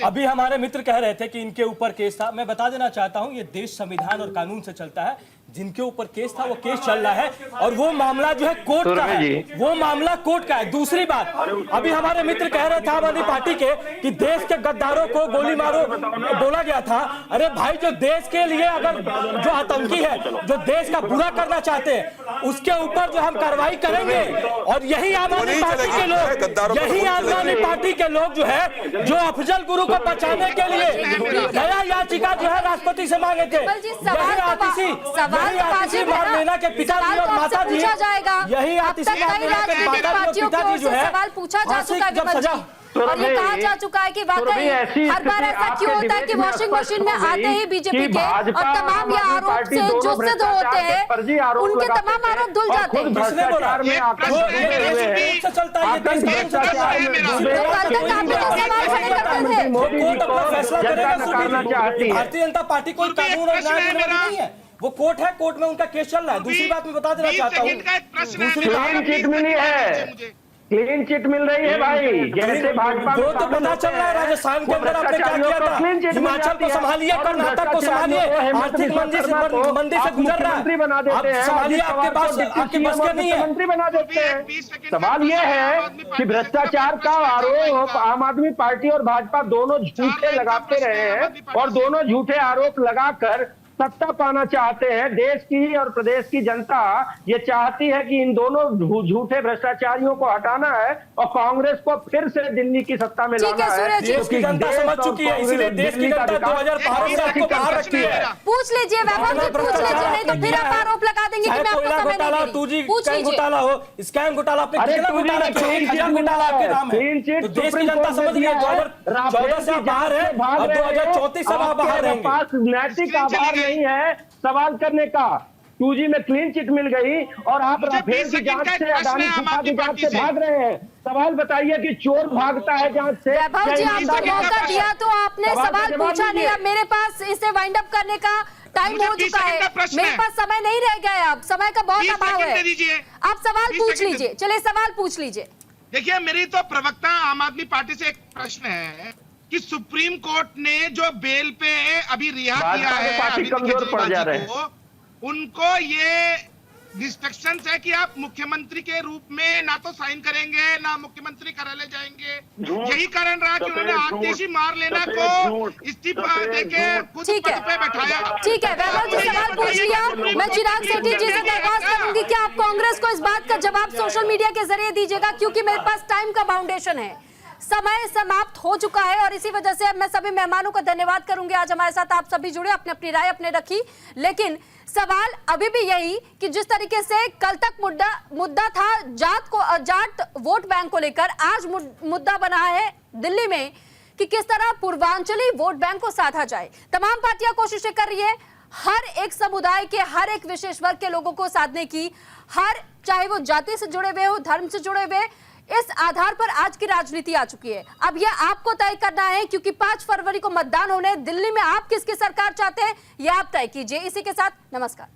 अभी हमारे मित्र कह रहे थे कि इनके ऊपर केस था, मैं बता देना चाहता हूं ये देश संविधान और कानून से चलता है। जिनके ऊपर केस था वो केस चल रहा है और वो मामला जो है कोर्ट का है, वो मामला कोर्ट का है। दूसरी बात, अभी हमारे मित्र कह रहे थे आम आदमी पार्टी के कि देश के गद्दारों को गोली मारो बोला गया था। अरे भाई, जो देश के लिए अगर जो आतंकी है, जो देश का बुरा करना चाहते हैं, उसके ऊपर जो हम कार्रवाई करेंगे। और यही आम आदमी पार्टी के लोग, यही आम आदमी पार्टी के लोग जो है, जो अफजल गुरु को बचाने के लिए दया याचिका जो है राष्ट्रपति से मांगे थे, यही आतिशी मारलेना के पिताजी और माताजी, यही आतिशी मारलेना के पिताजी और पिताजी जो है सवाल पूछा जा चुका है और ये कहा जा चुका है कि वाकई हर बार ऐसा क्यों होता है कि वॉशिंग मशीन में आते ही बीजेपी के और तमाम ये आरोप से जो सिद्ध होते हैं, उनके तमाम आरोप धुल जाते हैं। किसने बोला? चलता है ये देश, तो कल तक आप लोग सवाल खड़े करते थे। कोर्ट अपना फैसला करेगा। भारतीय जनता पार्टी कोई कानून और न्याय नहीं है, वो कोर्ट है, कोर्ट में उनका केस चल रहा है। दूसरी बात मैं बता देना चाहता हूँ, दूसरी क्लीन चिट मिली है, क्लीन चिट मिल रही है भाई। जैसे भाजपा वो तो पता चल रहा है राजस्थान के अंदर आपने क्या किया था, हिमाचल को संभालिए, कर्नाटक को संभालिए, आर्थिक मंदी से गुजर रहा है, आप संभालिए, आपके पास आपके बस के नहीं है। मंत्री बना देते हैं। सवाल ये है कि भ्रष्टाचार का आरोप आम आदमी पार्टी और भाजपा दोनों झूठे लगाते रहे हैं और दोनों झूठे आरोप लगाकर सत्ता पाना चाहते हैं। देश की और प्रदेश की जनता ये चाहती है कि इन दोनों झूठे भ्रष्टाचारियों को हटाना है और कांग्रेस को फिर से दिल्ली की सत्ता में लाना है। देश की जनता समझ चुकी है, इसीलिए देश की जनता 2012 से आपको बाहर रखती है। पूछ लीजिए वैभव जी, पूछ लीजिए, नहीं तो फिर आप आरोप लगा देंगे कि मैं आपको समय नहीं दे रही। 2G घोटाला हो, स्कैम घोटाला, आपने कितना घोटाला किया? 1000 घोटाला आपके नाम है। तो देश की जनता समझ रही है 2014 से आप बाहर है और 2034 से आप बाहर रहेंगे। पास नैतिक आधार नहीं है सवाल करने का। 2G में क्लीन चिट मिल गई और आप राफेल की जांच से, अडानी की जांच से भाग रहे हैं। सवाल बताइए कि चोर भागता है जांच से। वैभव जी, आपको मौका दिया तो आपने सवाल पूछा नहीं। अब मेरे पास इसे वाइंड अप करने का टाइम हो चुका है, मेरे पास समय नहीं रह गया, अब समय का बहुत अभाव है। आप सवाल पूछ लीजिए, चलिए सवाल पूछ लीजिए। देखिए, मेरी तो प्रवक्ता आम आदमी पार्टी से एक प्रश्न है कि सुप्रीम कोर्ट ने जो बेल पे अभी रिहा किया है अरविंद केजरीवाल जी को, उनको ये रिस्ट्रिक्शंस है कि आप मुख्यमंत्री के रूप में ना तो साइन करेंगे ना मुख्यमंत्री कार्यालय जाएंगे। यही कारण रहा कि उन्होंने आतिशी मारलेना को इस्तीफा देके खुद पद पे बैठाया। ठीक है, वैभव जी सवाल पूछ लिया। मैं चिराग सेठी जी से दरख्वास्त करूंगी कि आप कांग्रेस को इस बात का जवाब सोशल मीडिया के जरिए दीजिएगा, क्योंकि मेरे पास टाइम का बाउंडेशन है, समय समाप्त हो चुका है और इसी वजह से मैं सभी मेहमानों का धन्यवाद करूंगी। आज हमारे साथ आप सभी जुड़े, अपने अपनी राय अपने रखी, लेकिन सवाल अभी भी यही कि जिस तरीके से कल तक मुद्दा था जाट वोट बैंक को लेकर, आज मुद्दा बना है दिल्ली में कि किस तरह पूर्वांचली वोट बैंक को साधा जाए। तमाम पार्टियां कोशिशें कर रही है हर एक समुदाय के, हर एक विशेष वर्ग के लोगों को साधने की, हर चाहे वो जाति से जुड़े हुए हो, धर्म से जुड़े हुए, इस आधार पर आज की राजनीति आ चुकी है। अब यह आपको तय करना है, क्योंकि 5 फरवरी को मतदान होने, दिल्ली में आप किसकी सरकार चाहते हैं यह आप तय कीजिए। इसी के साथ नमस्कार।